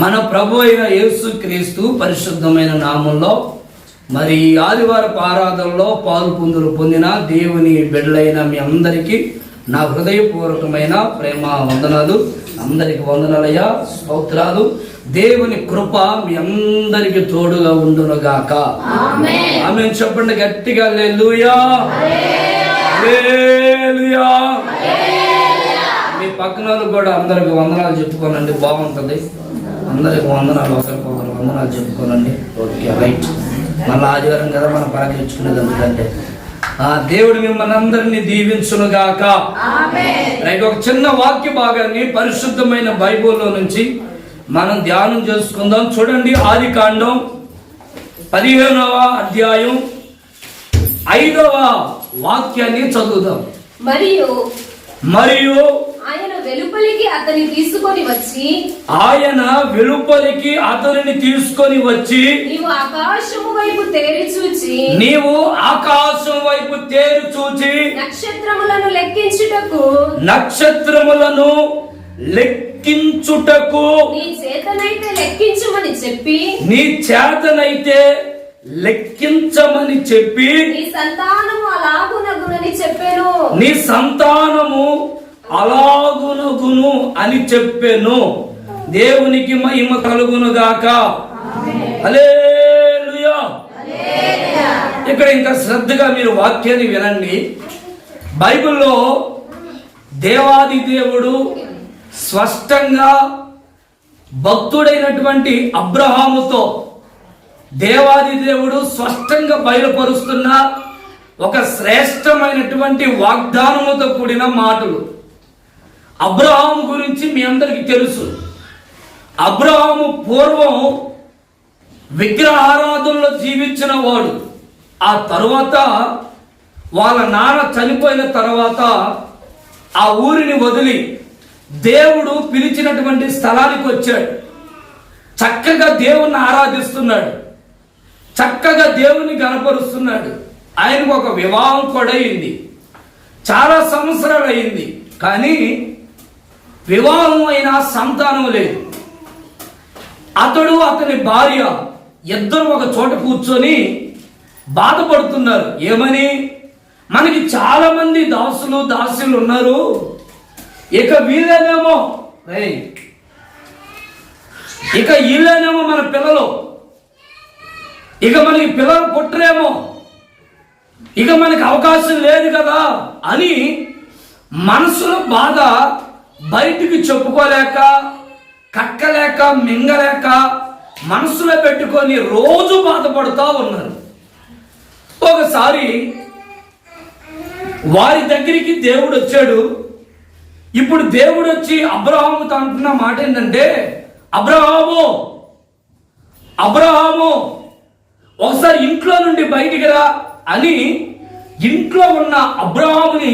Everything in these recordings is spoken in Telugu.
మన ప్రభు అయిన యేసు క్రీస్తు పరిశుద్ధమైన నామంలో మరి ఆదివారపు ఆరాధనలో పాలు పొందిన దేవుని బిడ్డలైన మీ అందరికీ నా హృదయపూర్వకమైన ప్రేమ వందనాలు. అందరికి వందనాలయ్యా, స్తోత్రాలు. దేవుని కృప మీ అందరికి తోడుగా ఉండునుగాక. ఆమేన్ చెప్పండి గట్టిగా. హల్లెలూయా, హల్లెలూయా. మీ పక్కన కూడా అందరికి వందనాలు చెప్పుకోనండి, బాగుంటుంది. అందరికి వందనాలు, ఒకరికొకరు వందనాలు చెప్పుకోనండి. Okay, right. మళ్ళీ ఆదివారం కదా మనం పలకరించుకునేది, ఎందుకంటే దేవుడు మిమ్మల్ని అందరినీ దీవించునుగాక. రైట్. ఒక చిన్న వాక్య భాగాన్ని పరిశుద్ధమైన బైబిల్లో నుంచి మనం ధ్యానం చేసుకుందాం. చూడండి, ఆదికాండం 15వ అధ్యాయం 5వ వాక్యాన్ని చదువుదాం. మరియు ఆయన వెలుపలికి అతన్ని తీసుకొని వచ్చి నీవు ఆకాశం వైపు తేరి చూచి నక్షత్రములను లెక్కించుటకు నీ చేతనైతే లెక్కించమని చెప్పి నీ సంతానము అలాగునగును అని చెప్పెను. దేవునికి మహిమ కలుగునుగాక. హల్లెలూయా. ఇక్కడ ఇంకా శ్రద్ధగా మీరు వాక్యాన్ని వినండి. బైబిల్లో దేవాది దేవుడు స్పష్టంగా భక్తుడైనటువంటి అబ్రహాముతో దేవాది దేవుడు స్పష్టంగా బయలుపరుస్తున్న ఒక శ్రేష్టమైనటువంటి వాగ్దానముతో కూడిన మాటలు. అబ్రహాము గురించి మీ అందరికీ తెలుసు. అబ్రహాము పూర్వం విగ్రహారాధనలో జీవించిన వాడు. ఆ తరువాత వాళ్ళ నాన్న చనిపోయిన తర్వాత ఆ ఊరిని వదిలి దేవుడు పిలిచినటువంటి స్థలానికి వచ్చాడు. చక్కగా దేవుణ్ణి ఆరాధిస్తున్నాడు, చక్కగా దేవుని గణపరుస్తున్నాడు. ఆయనకు ఒక వివాహం కూడా అయింది. చాలా సంవత్సరాలు అయింది, కానీ వివాహం అయినా సంతానం లేదు. అతడు అతని భార్య ఇద్దరు ఒక చోట కూర్చొని బాధపడుతున్నారు. ఏమని? మనకి చాలా మంది దాసులు ఉన్నారు, ఇక వీళ్ళేనేమో మన పిల్లలు, ఇక మనకి పిల్లలు పుట్టరేమో, ఇక మనకి అవకాశం లేదు కదా అని మనసులో బాధ బయటికి చెప్పుకోలేక, కక్కలేక, మింగలేక మనసులో పెట్టుకొని రోజు బాధపడుతూ ఉన్నారు. ఒకసారి వారి దగ్గరికి దేవుడు వచ్చాడు. ఇప్పుడు దేవుడు వచ్చి అబ్రహాముతో అంటున్న మాట ఏంటంటే, అబ్రహాము ఒకసారి ఇంట్లో నుండి బయటికి రా అని ఇంట్లో ఉన్న అబ్రహాముని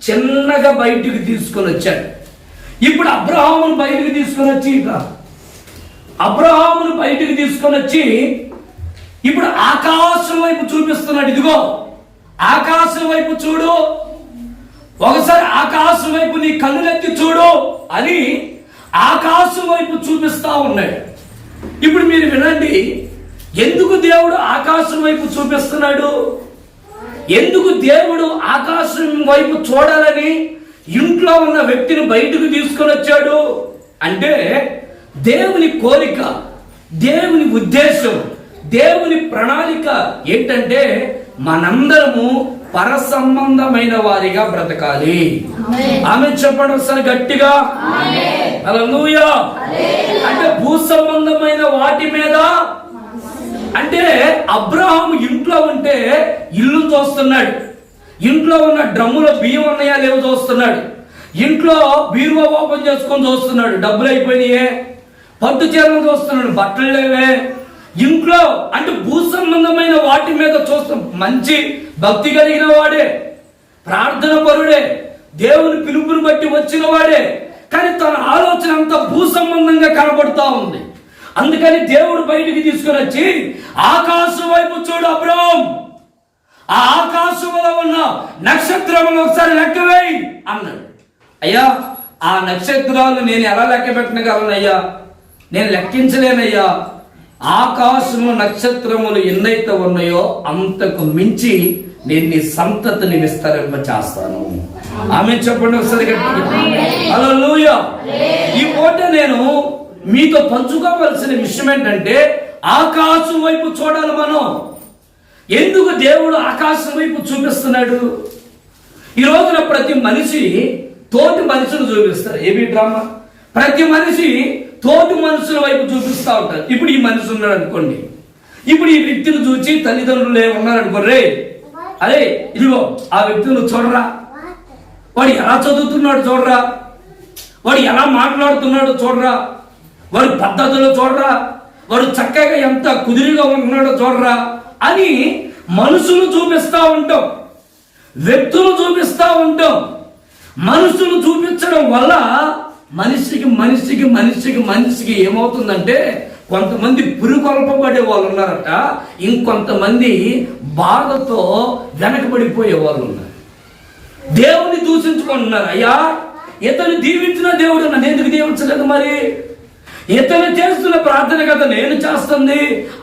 చిన్నగా బయటికి తీసుకొని వచ్చాడు. ఇప్పుడు అబ్రహామును బయటికి తీసుకొని వచ్చి ఇప్పుడు ఆకాశం వైపు చూపిస్తున్నాడు. ఇదిగో ఆకాశం వైపు చూడు, ఒకసారి ఆకాశం వైపు నీ కన్నులెత్తి చూడు అని ఆకాశం వైపు చూపిస్తా ఉన్నాడు. ఇప్పుడు మీరు వినండి, ఎందుకు దేవుడు ఆకాశం వైపు చూపిస్తున్నాడు? ఎందుకు దేవుడు ఆకాశం వైపు చూడాలని ఇంట్లో ఉన్న వ్యక్తిని బయటకు తీసుకొని వచ్చాడు అంటే, దేవుని కోరిక, దేవుని ఉద్దేశం, దేవుని ప్రణాళిక ఏంటంటే మనందరము పర సంబంధమైన వారిగా బ్రతకాలి. ఆమె చెప్పండి ఒకసారి గట్టిగా. హల్లెలూయా. అంటే భూ సంబంధమైన వాటి మీద, అంటే అబ్రహాము ఇంట్లో ఉంటే ఇల్లు చూస్తున్నాడు, ఇంట్లో ఉన్న డ్రమ్ములో బియ్యం ఉన్నాయా లేవు చూస్తున్నాడు, ఇంట్లో బీరువా ఓపెన్ చేసుకొని చూస్తున్నాడు, డబ్బులు అయిపోయినాయే, పట్టు చీరలు చూస్తున్నాడు, బట్టలు లేవే. ఇంట్లో అంటే భూ సంబంధమైన వాటి మీద చూస్తాం. మంచి భక్తి కలిగిన వాడే, ప్రార్థన పరుడే, దేవుని పిలుపుని బట్టి వచ్చిన వాడే, కానీ తన ఆలోచన అంతా భూ సంబంధంగా కనబడుతూ ఉంది. అందుకని దేవుడు బయటికి తీసుకొని వచ్చి ఆకాశం వైపు చూడు అబ్రహాం, ఆ ఆకాశంలో ఉన్న నక్షత్రములు ఒకసారి లెక్క వేయి అన్నాడు. అయ్యా, ఆ నక్షత్రాలు నేను ఎలా లెక్క పెట్టగలను అయ్యా నేను లెక్కించలేనయ్యా, ఆకాశము నక్షత్రములు ఎన్నైతే ఉన్నాయో అంతకు మించి నేను నీ సంతతిని విస్తరింప చేస్తాను. ఆమె చెప్పండి ఒకసారి గట్టిగా. హల్లెలూయా. ఈ పూట నేను మీతో పంచుకోవలసిన విషయం ఏంటంటే, ఆకాశం వైపు చూడాలి మనం. ఎందుకు దేవుడు ఆకాశం వైపు చూపిస్తున్నాడు? ఈ రోజున ప్రతి మనిషి తోటి మనుషులు చూపిస్తారు. ఏమి డ్రామా? ప్రతి మనిషి తోటి మనుషుల వైపు చూపిస్తూ ఉంటారు. ఇప్పుడు ఈ మనిషి ఉన్నాడు అనుకోండి, ఇప్పుడు ఈ వ్యక్తిని చూసి తల్లిదండ్రులు ఏమన్నారు అనుకోర్రే, అరే ఇదిగో ఆ వ్యక్తిని చూడరా, వాడు ఎలా చదువుతున్నాడు చూడరా, వాడు ఎలా మాట్లాడుతున్నాడు చూడరా, వాడు పద్ధతులు చూడరా, వాడు చక్కగా ఎంత కుదిరిగా ఉంటున్నాడో చూడరా అని మనుషులు చూపిస్తూ ఉంటాం, వ్యక్తులు చూపిస్తూ ఉంటాం. మనుషులు చూపించడం వల్ల మనిషికి మనిషికి మనిషికి మనిషికి ఏమవుతుందంటే, కొంతమంది పురికొల్పబడే వాళ్ళు ఉన్నారట, ఇంకొంతమంది బాధతో వెనకబడిపోయే వాళ్ళు ఉన్నారు. దేవుని దూషించుకుంటున్నారు. అయ్యా, ఇతను దీవించిన దేవుడు నన్ను ఎందుకు దీవించలేదు, మరి ఇతను చేస్తున్న ప్రార్థన కదా నేను చేస్తుంది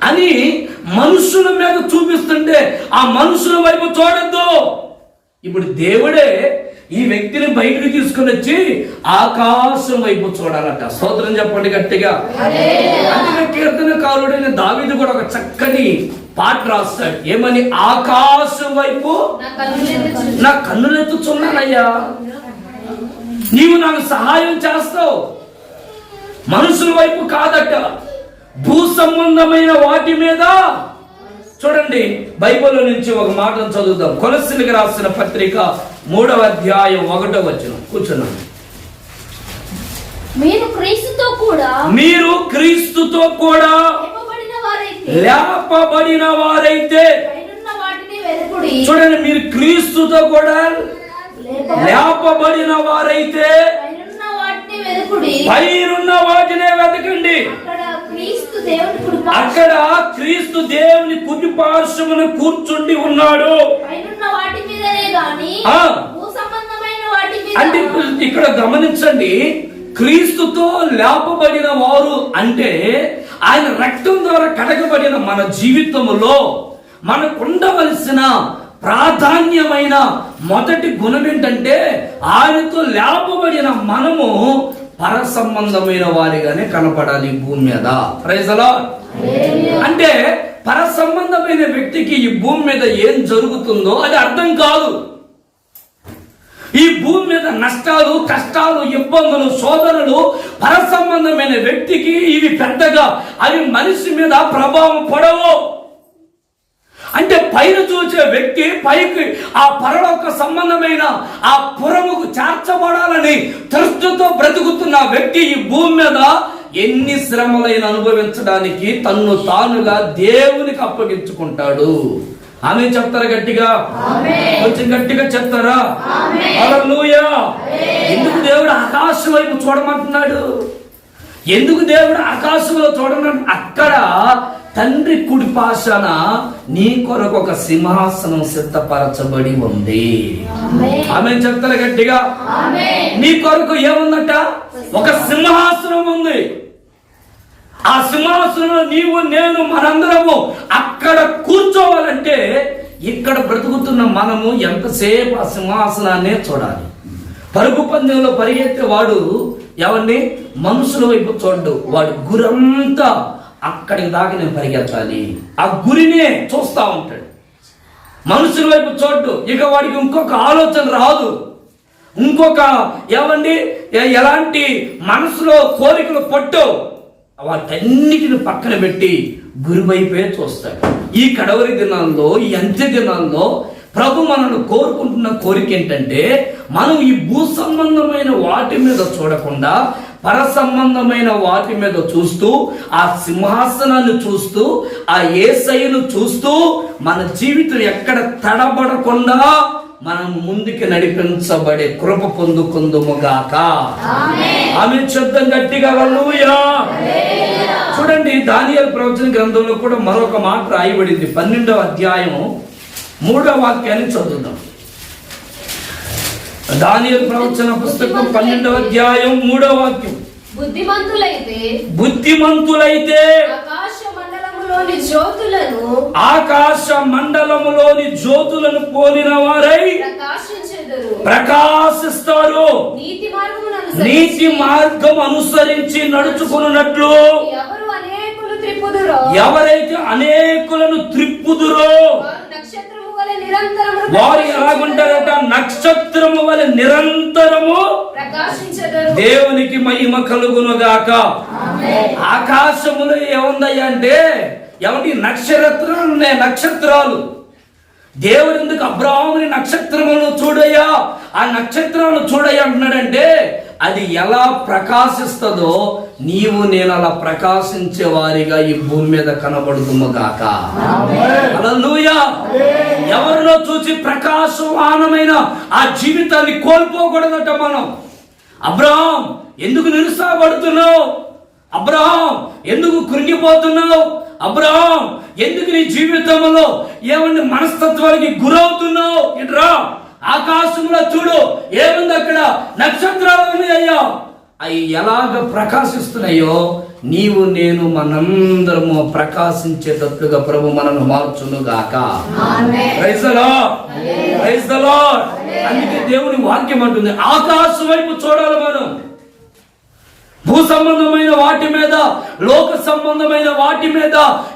అని మనుషుల మీద చూపిస్తుంటే ఆ మనుషుల వైపు చూడద్దు. ఇప్పుడు దేవుడే ఈ వ్యక్తిని బయటకు తీసుకుని వచ్చి ఆకాశం వైపు చూడాలట. స్తోత్రం చెప్పండి గట్టిగా. అందుకే కీర్తనకారుడైన దావీదు కూడా ఒక చక్కని పాట రాస్తాడు. ఏమని? ఆకాశం వైపు నా కన్నులెత్తుచున్నానయ్యా, నీవు నాకు సహాయం చేస్తావు. మనుషుల వైపు కాదట, భూ సంబంధమైన వాటి మీద చూడండి. బైబిల్ నుంచి ఒక మాటను చదువుదాం. కొలస్సీలకు రాసిన పత్రిక 3వ అధ్యాయం 1వ వచనం. కూర్చున్నాం. మీరు క్రీస్తుతో కూడా లేపబడిన వారైతే చూడండి, మీరు క్రీస్తుతో కూడా లేపబడిన వారైతే పైనున్న వాటినే వెతకండి. అక్కడ క్రీస్తు దేవుని కుడి పార్శ్వమున కూర్చుండి ఉన్నాడు. అంటే ఇక్కడ గమనించండి, క్రీస్తుతో లేపబడిన వారు అంటే ఆయన రక్తం ద్వారా కడగబడిన మన జీవితంలో మనకు ఉండవలసిన ప్రాధాన్యమైన మొదటి గుణం ఏంటంటే, ఆయనతో లేపబడిన మనము పర సంబంధమైన వారిగానే కనపడాలి భూమి మీద. Praise the Lord. అంటే పర సంబంధమైన వ్యక్తికి ఈ భూమి మీద ఏం జరుగుతుందో అది అర్థం కాదు. ఈ భూమి మీద నష్టాలు, కష్టాలు, ఇబ్బందులు, శోధనలు పర సంబంధమైన వ్యక్తికి ఇవి పెద్దగా అవి మనిషి మీద ప్రభావం పడవు. అంటే పైన చూసే వ్యక్తి పైకి ఆ పరలోక సంబంధమైన ఆ పురముకు చేర్చబడాలని తృష్టితో బ్రతుకుతున్న వ్యక్తి ఈ భూమి మీద ఎన్ని శ్రమలైన అనుభవించడానికి తన్ను తానుగా దేవునికి అప్పగించుకుంటాడు. ఆమె చెప్తారా గట్టిగా? కొంచెం గట్టిగా చెప్తారా? హల్లెలూయా. ఎందుకు దేవుడు ఆకాశం వైపు చూడమంటున్నాడు? ఎందుకు దేవుడు ఆకాశంలో చూడమంటున్నాడు? అక్కడ తండ్రి కుడి పాశాన నీ కొరకు ఒక సింహాసనం సిద్ధపరచబడి ఉంది. ఆమె చెప్తారా గట్టిగా? నీ కొరకు ఏముందట? ఒక సింహాసనం ఉంది. ఆ సింహాసనంలో నీవు నేను మనందరము అక్కడ కూర్చోవాలంటే ఇక్కడ బ్రతుకుతున్న మనము ఎంతసేపు ఆ సింహాసనాన్నే చూడాలి. పరుగు పందెంలో పరిగెత్తే వాడు ఎవరిని మనుషుల వైపు చూడ్డు, వాడు గురంతా అక్కడికి దాకా నేను పరిగెత్తాలి, ఆ గురినే చూస్తా ఉంటాడు. మనుషుల వైపు చూడ్డు. ఇక వాడికి ఇంకొక ఆలోచన రాదు, ఇంకొక ఎలాంటి మనసులో కోరికలు పట్టు, వాటన్నిటిని పక్కన పెట్టి గురి వైపే చూస్తాడు. ఈ కడవరి దినాల్లో, ఈ అంత్య దినాల్లో ప్రభు మనల్ని కోరుకుంటున్న కోరిక ఏంటంటే, మనం ఈ భూ సంబంధమైన వాటి మీద చూడకుండా పర సంబంధమైన వాటి మీద చూస్తూ, ఆ సింహాసనాన్ని చూస్తూ, ఆ యేసయ్యను చూస్తూ మన జీవితం ఎక్కడ తడబడకుండా మనం ముందుకు నడిపించబడే కృప పొందుకుందుముగాక. ఆమె శబ్దం గట్టిగా హల్లెలూయా. చూడండి, దానియేలు ప్రవచన గ్రంథంలో కూడా మరొక మాట రాయబడింది. 12వ అధ్యాయం 3వ వాక్యాన్ని చదువుదాం. దానియేలు ప్రవచన పుస్తకం 12వ అధ్యాయం 3వ వాక్యం. బుద్ధిమంతులైతే ఆకాశ మండలములోని జ్యోతులను పోలిన వారై ప్రకాశిస్తారు. నీతి మార్గం అనుసరించి నడుచుకున్నట్లు ఎవరైతే అనేకులను త్రిప్పుదురో వారు ఎలాగుంటారట? నక్షత్రము వలె నిరంతరము దేవునికి మహిమ కలుగును గాక. ఆకాశములో ఏముందయ్యా అంటే ఏమంటే నక్షత్రాలు ఉన్నాయి. నక్షత్రాలు దేవుడు ఎందుకు అబ్రాహాముని నక్షత్రములను చూడయ్యా, ఆ నక్షత్రాలను చూడయ్యా అంటున్నాడంటే అది ఎలా ప్రకాశిస్తుందో నీవు నేను అలా ప్రకాశించే వారిగా ఈ భూమి మీద కనబడుతుము గాక. హల్లెలూయా. ఎవరిలో చూసి ప్రకాశవానమైన ఆ జీవితాన్ని కోల్పోకూడదట మనం. అబ్రహాం ఎందుకు నిరుత్సాహపడుతున్నావు? అబ్రహాం ఎందుకు కృంగిపోతున్నావు? అబ్రహాం ఎందుకు నీ జీవితంలో ఏమన్నా మనస్తత్వానికి గురవుతున్నావు? ఇట్రా ఆకాశంలో చూడు, ఏముంది అక్కడ? నక్షత్రాలు ఉన్నాయ్యా. అవి ఎలాగ ప్రకాశిస్తున్నాయో నీవు నేను మనందరము ప్రకాశించేటట్లుగా ప్రభు మనల్ని మార్చును గాక. Praise the Lord, praise the Lord. అందుకే దేవుని వాక్యం అంటుంది ఆకాశం వైపు చూడాలి మనం. భూ సంబంధమైన వాటి మీద, లోక సంబంధమైన వాటి మీద,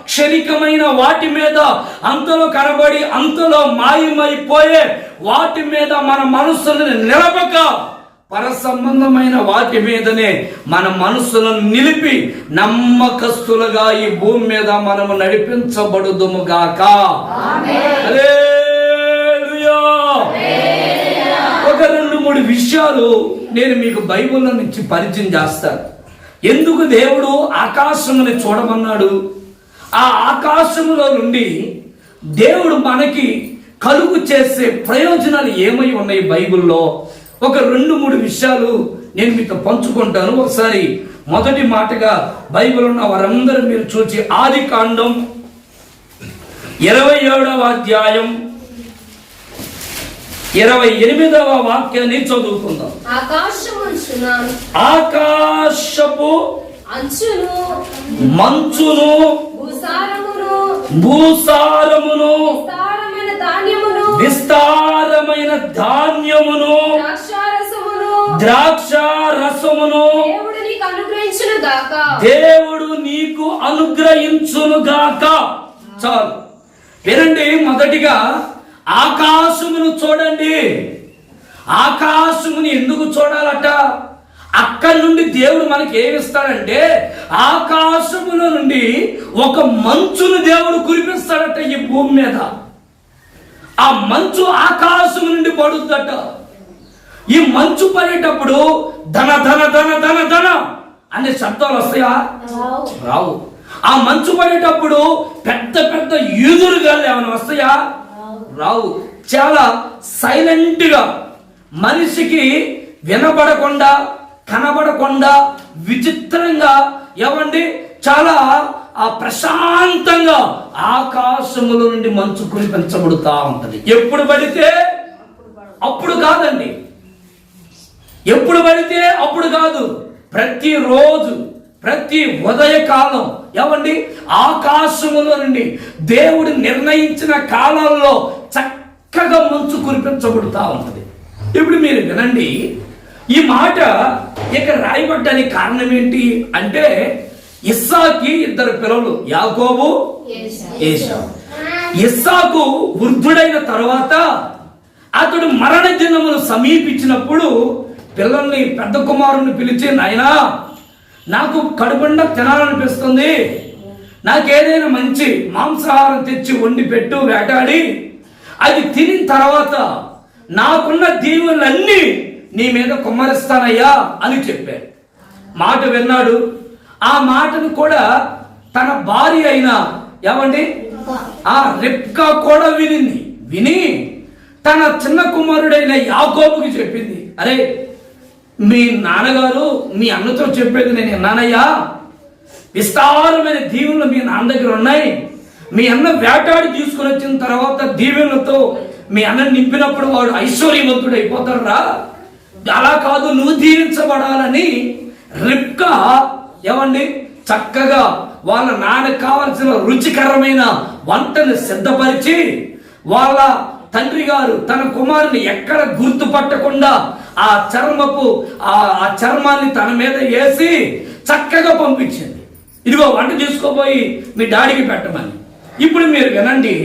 క్షణికమైన వాటి మీద, అంతలో కనబడి అంతలో మాయమైపోయే వాటి మీద మన మనస్సులను నిలపక పర సంబంధమైన వాటి మీదనే మన మనస్సులను నిలిపి నమ్మకస్తులుగా ఈ భూమి మీద మనము నడిపించబడుదుము గాక. హల్లెలూయా. ఒక 2-3 విషయాలు నేను మీకు బైబిల్లో నుంచి పరిచయం చేస్తాను. ఎందుకు దేవుడు ఆకాశముని చూడమన్నాడు? ఆ ఆకాశములో నుండి దేవుడు మనకి కలుగు చేసే ప్రయోజనాలు ఏమై ఉన్నాయి బైబిల్లో? ఒక 2-3 విషయాలు నేను మీతో పంచుకుంటాను. ఒకసారి మొదటి మాటగా బైబిల్ ఉన్న వారందరూ మీరు చూసి ఆదికాండం 27వ అధ్యాయం 28వ వాక్యాన్ని చదువుకుందాం. ఆకాశపు మంచును భూసారమును విస్తారమైన ధాన్యమును ద్రాక్ష రసమును దేవుడు నీకు అనుగ్రహించును గాక. చాలు వినండి. మొదటిగా ఆకాశమును చూడండి. ఆకాశముని ఎందుకు చూడాలట? అక్కడి నుండి దేవుడు మనకి ఏమిస్తాడంటే ఆకాశముల నుండి ఒక మంచును దేవుడు కురిపిస్తాడట ఈ భూమి మీద. ఆ మంచు ఆకాశము నుండి పడుద్దట. ఈ మంచు పడేటప్పుడు ధన ధన ధన ధన ధన అనే శబ్దాలు వస్తాయా? రావు. ఆ మంచు పడేటప్పుడు పెద్ద పెద్ద ఈదురుగాలు ఏమైనా వస్తాయా? రావు. చాలా సైలెంట్ గా మనిషికి వినబడకుండా కనబడకుండా విచిత్రంగా ఏమండి చాలా ప్రశాంతంగా ఆకాశముల నుండి మంచు కురిపించబడుతూ ఉంటది. ఎప్పుడు పడితే అప్పుడు కాదండి. ఎప్పుడు పడితే అప్పుడు కాదు. ప్రతిరోజు ప్రతి ఉదయకాలం ఏమండి ఆకాశములో నుండి దేవుడు నిర్ణయించిన కాలంలో చక్కగా మంచు కురిపించబడుతూ ఉంటది. ఇప్పుడు మీరు వినండి. ఈ మాట ఇక్కడ రాయబడ్డానికి కారణం ఏంటి అంటే ఇస్సాకి 2 పిల్లలు యాకోబు ఏశావు. ఇస్సాకు వృద్ధుడైన తర్వాత అతడు మరణ దినములు సమీపించినప్పుడు పిల్లల్ని పెద్ద కుమారుని పిలిచి, నాయనా నాకు కడుపుండా తినాలనిపిస్తుంది, నాకేదైనా మంచి మాంసాహారం తెచ్చి వండి పెట్టు, వేటాడి అది తినిన తర్వాత నాకున్న దీవులన్నీ నీ మీద కుమ్మరిస్తానయ్యా అని చెప్పాడు. మాట విన్నాడు. ఆ మాటను కూడా తన భార్య అయిన ఏమండి రిబ్కా కూడా వినింది. విని తన చిన్న కుమారుడైన యాకోబుకి చెప్పింది, అరే మీ నాన్నగారు మీ అన్నతో చెప్పేది నేను విన్నానయ్యా, విస్తారమైన దీవెనలు మీ నాన్న దగ్గర ఉన్నాయి. మీ అన్న వేటాడి తీసుకుని వచ్చిన తర్వాత దీవెనలతో మీ అన్న నింపినప్పుడు వాడు ఐశ్వర్యవంతుడు అయిపోతాడు రా. అలా కాదు, నువ్వు దీవించబడాలని రిబ్కా ఏమండి చక్కగా వాళ్ళ నాన్నకు కావలసిన రుచికరమైన వంటను సిద్ధపరిచి వాళ్ళ తండ్రి గారు తన కుమారుని ఎక్కడ గుర్తుపట్టకుండా ఆ చర్మాన్ని తన మీద వేసి చక్కగా పంపించింది. ఇదిగో వంట తీసుకోపోయి మీ డాడీకి పెట్టమని. ఇప్పుడు మీరు వినండి,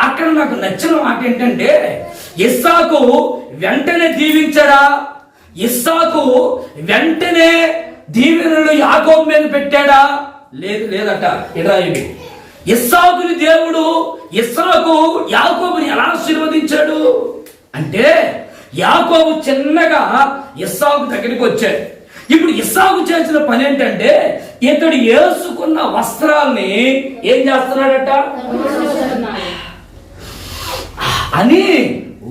అక్కడ నాకు నచ్చిన మాట ఏంటంటే ఇస్సాకు వెంటనే దీవించాడా? ఇస్సాకు వెంటనే దీవెనలు యాకోబు మీద పెట్టాడా? లేదట. ఇవి ఇస్సాకుని దేవుడు యాకోబుని ఎలా ఆశీర్వదించాడు అంటే, యాకోబు చిన్నగా ఇస్సాకు దగ్గరికి వచ్చాడు. ఇప్పుడు ఇస్సాకు చేసిన పని ఏంటంటే, ఇతడు వేసుకున్న వస్త్రాల్ని ఏం చేస్తున్నాడట అని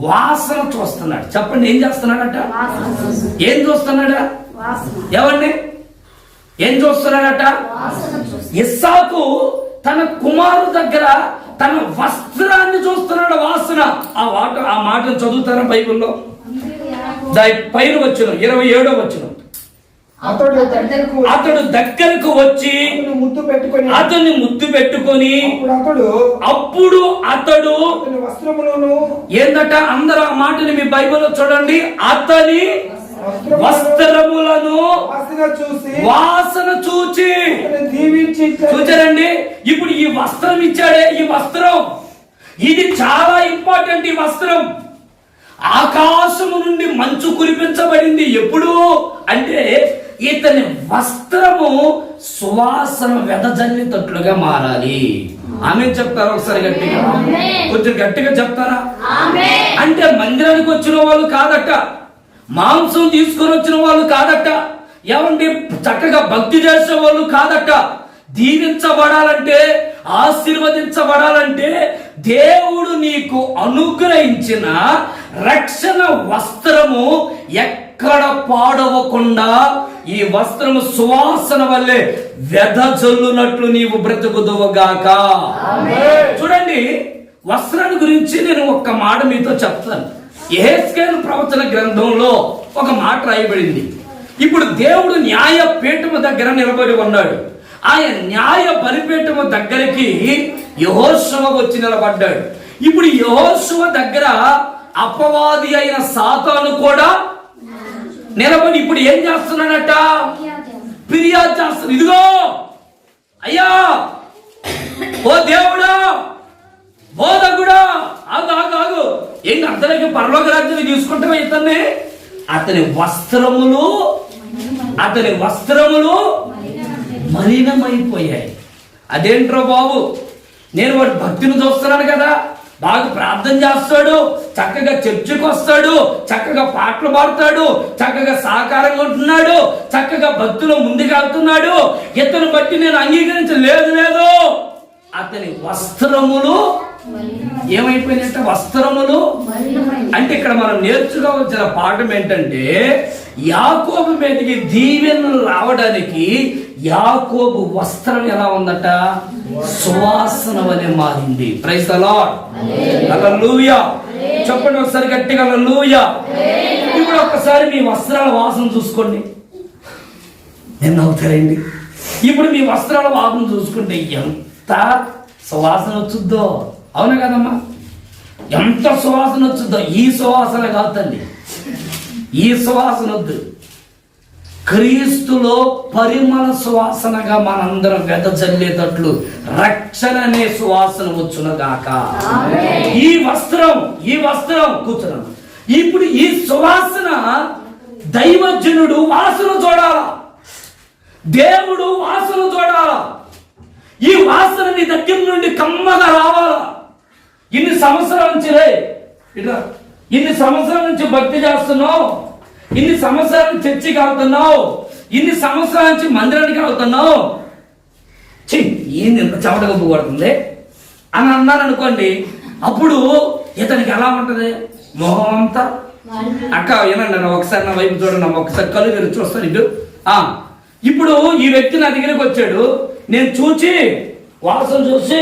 వాసన చూస్తున్నాడు. చెప్పండి, ఏం చేస్తున్నాడట? ఏం చూస్తున్నాడా? ఎవరిని ఏం చూస్తున్నాడట? ఇస్సాకు తన కుమారు దగ్గర తన వస్త్రాన్ని చూస్తున్నాడు. వాసన. ఆ మాటను చదువుతారా బైబిల్లో? పైన వచ్చిన 27వ వచనం. అతడు దగ్గరకు వచ్చి అతన్ని ముద్దు పెట్టుకొని అప్పుడు అతడు ఏందట? అందరూ ఆ మాటని మీ బైబిల్లో చూడండి. అతని వస్త్రములను వాసన చూచి చూచారండి. ఇప్పుడు ఈ వస్త్రం ఇచ్చాడే, ఈ వస్త్రం ఇది చాలా ఇంపార్టెంట్. ఈ వస్త్రం ఆకాశము నుండి మంచు కురిపించబడింది. ఎప్పుడు అంటే ఇతని వస్త్రము సువాసన వెదజల్లేటట్లుగా మారాలి. ఆమె చెప్తారా? ఒకసారి గట్టిగా, కొంచెం గట్టిగా చెప్తారా? అంటే మందిరానికి వచ్చిన వాళ్ళు కాదట, మాంసం తీసుకొని వచ్చిన వాళ్ళు కాదట, ఏమంటే చక్కగా భక్తి చేసే వాళ్ళు కాదట. దీవించబడాలంటే, ఆశీర్వదించబడాలంటే దేవుడు నీకు అనుగ్రహించిన రక్షణ వస్త్రము ఎక్కడ పాడవకుండా ఈ వస్త్రము సువాసన వల్లే వెదజల్లునట్లు నీవు బ్రతుకుదువుగాక. చూడండి, వస్త్రాన్ని గురించి నేను ఒక్క మాట మీతో చెప్తాను. యెహెజ్కేలు ప్రవచన గ్రంథంలో ఒక మాట రాయబడింది. ఇప్పుడు దేవుడు న్యాయ పీఠము దగ్గర నిలబడి ఉన్నాడు. ఆయన న్యాయ బలిపీఠము దగ్గరికి యెహోషువ వచ్చి నిలబడ్డాడు. ఇప్పుడు యెహోషువ దగ్గర అపవాది అయిన సాతాను కూడా నిలబడి ఇప్పుడు ఏం చేస్తున్నాడట? ఫిర్యాదు చేస్తున్నాడు. ఇదిగో అయ్యా, ఓ దేవుడా, బోధకుడా, ఆగు. ఏంటి అతనికి పరలోక రాజ్యాన్ని తీసుకుంటావా? ఇతన్ని అతని వస్త్రములు మలినమైపోయాయి. అదేంట్రో బాబు, నేను వాడి భక్తిని చూస్తున్నాను కదా, బాగా ప్రార్థన చేస్తాడు, చక్కగా చర్చికి వస్తాడు, చక్కగా పాటలు పాడతాడు, చక్కగా సహకారంగా ఉంటున్నాడు, చక్కగా భక్తిలో ముందుకు వెళ్తున్నాడు, ఇతను బట్టి నేను అంగీకరించలేదు. అతని వస్త్రములు ఏమైపోయినట్టు? వస్త్రములు అంటే ఇక్కడ మనం నేర్చుకోవలసిన పాఠం ఏంటంటే, యాకోబు మీదకి దీవెనలు రావడానికి యాకోబు వస్త్రం ఎలా ఉందట? సువాసన వలె మారింది. Praise the Lord. హల్లెలూయా. చెప్పండి ఒకసారి గట్టిగా హల్లెలూయా. ఇప్పుడు ఒక్కసారి మీ వస్త్రాల వాసన చూసుకోండి. నేను నవ్వుతారండి. ఇప్పుడు మీ వస్త్రాల వాసన చూసుకుంటే ఎంత సువాసన వచ్చుద్దో. అవునా కదమ్మా? ఎంత సువాసన వచ్చుద్దో. ఈ సువాసన కాదండి, ఈ సువాసన వద్దు. క్రీస్తులో పరిమళ సువాసనగా మనందరం వెదజల్లేటట్లు రక్షణ అనే సువాసన వచ్చునగాక. ఈ వస్త్రం కూర్చున్నాం. ఇప్పుడు ఈ సువాసన దైవజనుడు వాసన చూడాల, దేవుడు వాసన చూడాల. ఈ వాసన నీ దగ్గర నుండి కమ్మగా రావాలా. ఇన్ని సంవత్సరాల నుంచి భక్తి చేస్తున్నావు, ఇన్ని సంవత్సరాల నుంచి చర్చికి వెళ్తున్నావు, ఇన్ని సంవత్సరాల నుంచి మందిరానికి వెళ్తున్నావు, ఏంది ఇంత చెమట గబ్బు పడుతుంది అని అన్నారు అనుకోండి. అప్పుడు ఇతనికి ఎలా ఉంటది? మొహం అంతా అక్క ఏనండి, ఒకసారి నా వైపు చూడండి, ఒకసారి కళ్ళు తెరిచి చూస్తాను. ఇటు ఇప్పుడు ఈ వ్యక్తి నా దగ్గరికి వచ్చాడు, నేను చూచి వాసన చూసి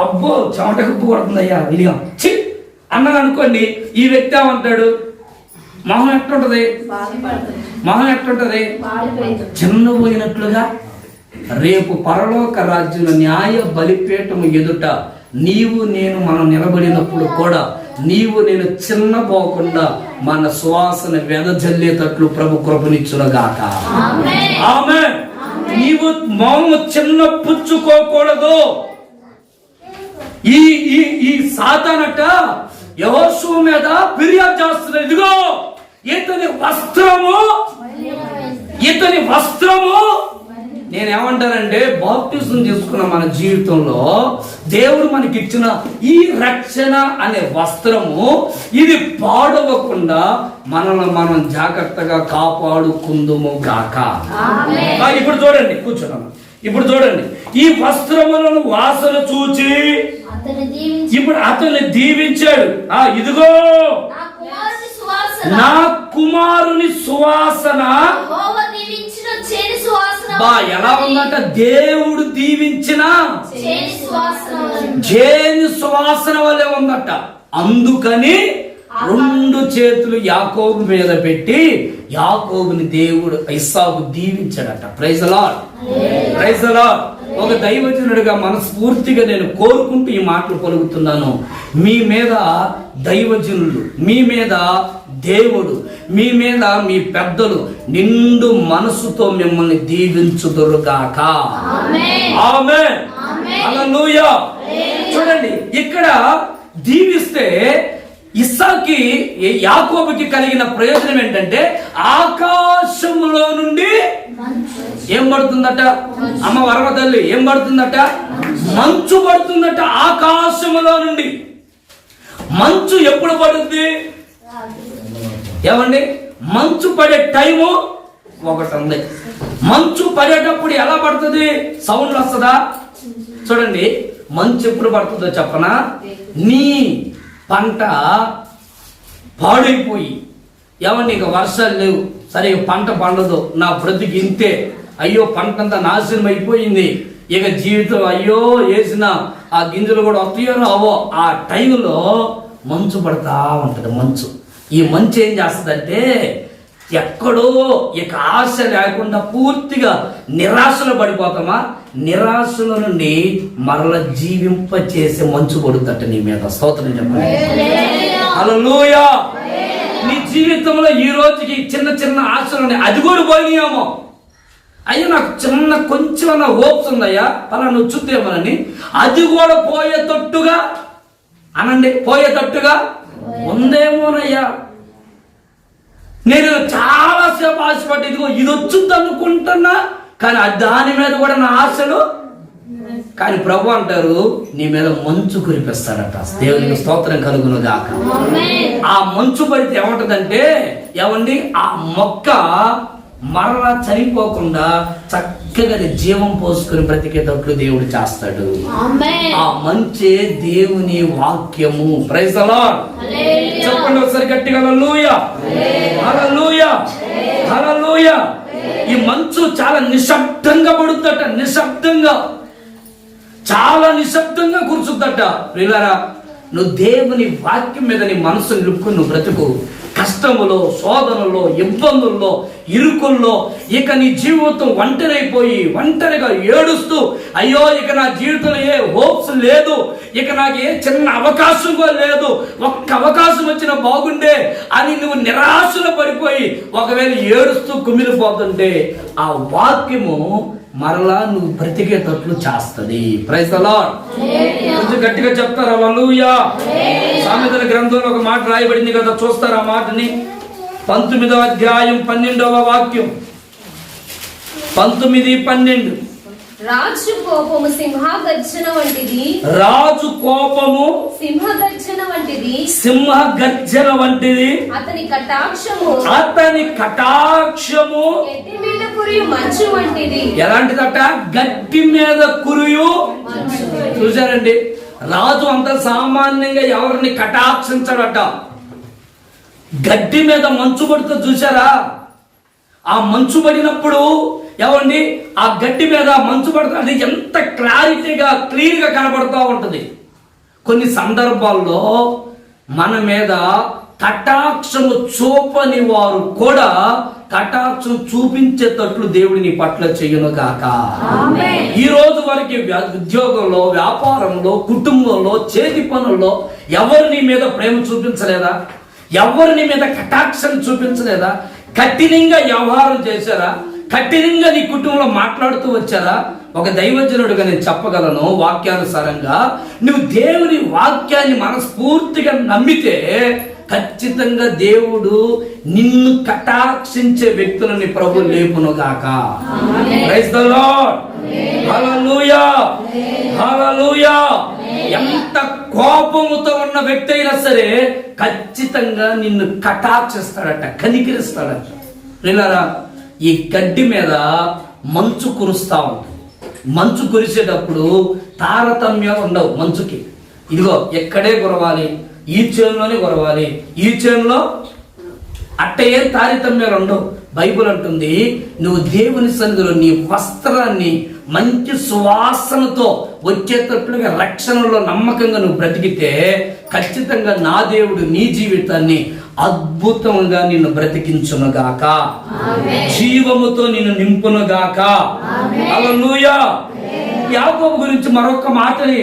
అబ్బో చెమట గబ్బు పడుతుంది అయ్యా విడిగా అన్నాను అనుకోండి. ఈ వ్యక్తి ఏమంటాడు? మొహం ఎట్లుంటది? మొహం ఎట్లుంటది? చిన్నపోయినట్లుగా. రేపు పరలోక రాజ్యంలో న్యాయ బలిపీఠము ఎదుట నీవు నేను మనం నిలబడినప్పుడు కూడా నీవు నేను చిన్నపోకుండా మన సువాసన వెదజల్లేటట్లు ప్రభు కృపనిచ్చునుగాక. ఆమేన్. నీవు మొహము చిన్న పుచ్చుకోకూడదు. ఈ ఈ ఈ సాతానట యెహోషువ మీద ఫిర్యాదు చేస్తున్నాడు. ఇదిగో ఇతని వస్త్రము నేనేమంటానంటే, బాప్టిజం చేసుకున్న మన జీవితంలో దేవుడు మనకి ఇచ్చిన ఈ రక్షణ అనే వస్త్రము ఇది పాడవకుండా మనల్ని మనం జాగ్రత్తగా కాపాడుకుందుము గాక. ఇప్పుడు చూడండి, కూర్చున్నాను. ఇప్పుడు చూడండి, ఈ వస్త్రములను వాసన చూచి ఇప్పుడు అతన్ని దీవించాడు. ఇదిగో నా కుమారుని సువాసన ఎలా ఉందంట? దేవుడు దీవించిన జేని సువాసన వల్లే ఉందట. అందుకని 2 చేతులు యాకోబు మీద పెట్టి యాకోబుని దేవుడు ఇస్సాకు దీవించాడట. Praise the Lord, praise the Lord. ఒక దైవజనుడిగా మనస్ఫూర్తిగా నేను కోరుకుంటూ ఈ మాటలు పలుకుతున్నాను. మీ మీద దైవజనులు, మీ మీద దేవుడు, మీ మీద మీ పెద్దలు నిండు మనసుతో మిమ్మల్ని దీవించుదురుగాక. ఆమేన్, హల్లెలూయా. చూడండి, ఇక్కడ దీవిస్తే ఇస్సాకి యాకోబుకి కలిగిన ప్రయోజనం ఏంటంటే, ఆకాశములో నుండి ఏం పడుతుందట? అమ్మ వరమ తల్లి, ఏం పడుతుందట? మంచు పడుతుందట. ఆకాశములో నుండి మంచు ఎప్పుడు పడుతుంది? ఏమండి, మంచు పడే టైము ఒకటి ఉంది. మంచు పడేటప్పుడు ఎలా పడుతుంది? సౌండ్ వస్తుందా? చూడండి, మంచు ఎప్పుడు పడుతుందో చెప్పనా? నీ పంట పాడైపోయి, ఏమండి ఇక వర్షాలు లేవు, సరే పంట పండదు, నా బ్రతికి ఇంతే, అయ్యో పంట అంతా నాశనం అయిపోయింది, ఇక జీవితం అయ్యో వేసిన ఆ గింజలు కూడా వస్తాయో రావో, ఆ టైంలో మంచు పడతా ఉంటుంది. మంచు, ఈ మంచు ఏం చేస్తుందంటే, ఎక్కడో ఇక ఆశ లేకుండా పూర్తిగా నిరాశలో పడిపోతామా, నిరాశల నుండి మరల జీవింప చేసే మంచు పడుతుందట నీ మీద. స్తోత్రం చెప్పండి. హల్లెలూయా. నీ జీవితంలో ఈ రోజుకి చిన్న చిన్న ఆశలు ఉన్నాయి, అది కూడా పోయినాయేమో. అయ్యో నాకు చిన్న కొంచెం హోప్స్ ఉందయ్యా, అలా నువ్వు చూద్దేమోనని, అది కూడా పోయేటట్టుగా అనండి, పోయేటట్టుగా ఉందేమోనయ్యా. నేను చాలాసేపు ఆశపడి ఇదిగో ఇది వచ్చుద్ది అనుకుంటున్నా, కానీ దాని మీద కూడా నా ఆశలు. కానీ ప్రభు అంటారు, నీ మీద మంచు కురిపిస్తాడట. దేవునికి స్తోత్రం కలుగును గాక. ఆ మంచు పడితే ఏమంటదంటే, ఏమండి ఆ మొక్క మరలా చనిపోకుండా చక్కగా జీవం పోసుకుని బ్రతికేటట్లు దేవుడు చేస్తాడు. ఆ మంచే దేవుని వాక్యము. Praise the Lord. చెప్పండి ఒకసారి గట్టిగా హల్లెలూయా, హల్లెలూయా, హల్లెలూయా. ఈ మంచు చాలా నిశ్శబ్దంగా పడుతుందట, నిశ్శబ్దంగా, చాలా నిశ్శబ్దంగా కూర్చుందట. ప్రియులారా, నువ్వు దేవుని వాక్యం మీద నీ మనసు నిలుపుకుని నువ్వు బ్రతుకు. కష్టములో, శోధనలో, ఇబ్బందుల్లో, ఇరుకుల్లో ఇక నీ జీవితం ఒంటరిగా ఏడుస్తూ, అయ్యో ఇక నా జీవితంలో ఏ హోప్స్ లేదు, ఇక నాకు ఏ చిన్న అవకాశం కూడా లేదు, ఒక్క అవకాశం వచ్చినా బాగుండే అని నువ్వు నిరాశలో పడిపోయి ఒకవేళ ఏడుస్తూ కుమిలిపోతుంటే, ఆ వాక్యము మరలా నువ్వు బ్రతికేటట్లు చేస్తుంది. Praise the Lord. కొంచెం గట్టిగా చెప్తారా హల్లెలూయా. సామెతల గ్రంథంలో ఒక మాట రాయబడింది కదా, చూస్తారా ఆ మాటని? 19వ అధ్యాయం 12వ వాక్యం. 19:12. రాజు కోపము సింహగర్జన వంటిది. రాజు కోపము సింహగర్జన వంటిది. సింహగర్జన వంటిది. అతని కటాక్షము గట్టి మీద కురియు మంచు వంటిది. ఎలాంటిదట? గట్టి మీద కురియు. చూసారండి, రాజు అంత సామాన్యంగా ఎవరిని కటాక్షించడట. గడ్డి మీద మంచు పడుతూ చూసారా? ఆ మంచు పడినప్పుడు ఏమండి, ఆ గడ్డి మీద మంచు పడుతుంది, అది ఎంత క్లారిటీగా క్లియర్గా కనబడుతూ ఉంటుంది. కొన్ని సందర్భాల్లో మన మీద కటాక్షము చూపని వారు కూడా కటాక్షం చూపించేటట్లు దేవుడి నీ పట్ల చెయ్యును గాక. ఈ రోజు వరకు ఉద్యోగంలో, వ్యాపారంలో, కుటుంబంలో, చేతి పనుల్లో ఎవరు నీ మీద ప్రేమ చూపించలేదా? ఎవరు నీ మీద కటాక్షం చూపించలేదా? కఠినంగా వ్యవహారం చేశారా? కఠినంగా నీ కుటుంబంలో మాట్లాడుతూ వచ్చారా? ఒక దైవజనుడిగా నేను చెప్పగలను, వాక్యానుసారంగా నువ్వు దేవుని వాక్యాన్ని మనస్ఫూర్తిగా నమ్మితే ఖచ్చితంగా దేవుడు నిన్ను కటాక్షించే వ్యక్తులని ప్రభు లేపును గాక. Praise the Lord. Hallelujah, hallelujah. ఎంత కోపముతో ఉన్న వ్యక్తి అయినా సరే ఖచ్చితంగా నిన్ను కటాక్షిస్తాడట, కనికరిస్తాడట. విన్నారా? ఈ గడ్డి మీద మంచు కురుస్తా ఉంటుంది. మంచు కురిసేటప్పుడు తారతమ్యాలు ఉండవు మంచుకి. ఇదిగో ఎక్కడే కురవాలి, ఈ చేనులోనే కురవాలి, ఈ చేనులో అట్ట ఏం తారతమ్యాలు ఉండవు. బైబుల్ అంటుంది, నువ్వు దేవుని సన్నిధిలో నీ వస్త్రాన్ని మంచి సువాసనతో వచ్చేటట్లుగా రక్షణలో నమ్మకంగా నువ్వు బ్రతికితే ఖచ్చితంగా నా దేవుడు నీ జీవితాన్ని అద్భుతంగా నిన్ను బ్రతికించునుగాక, జీవముతో నిన్ను నింపునుగాక. హల్లెలూయా. యాకోబు గురించి మరొక మాటని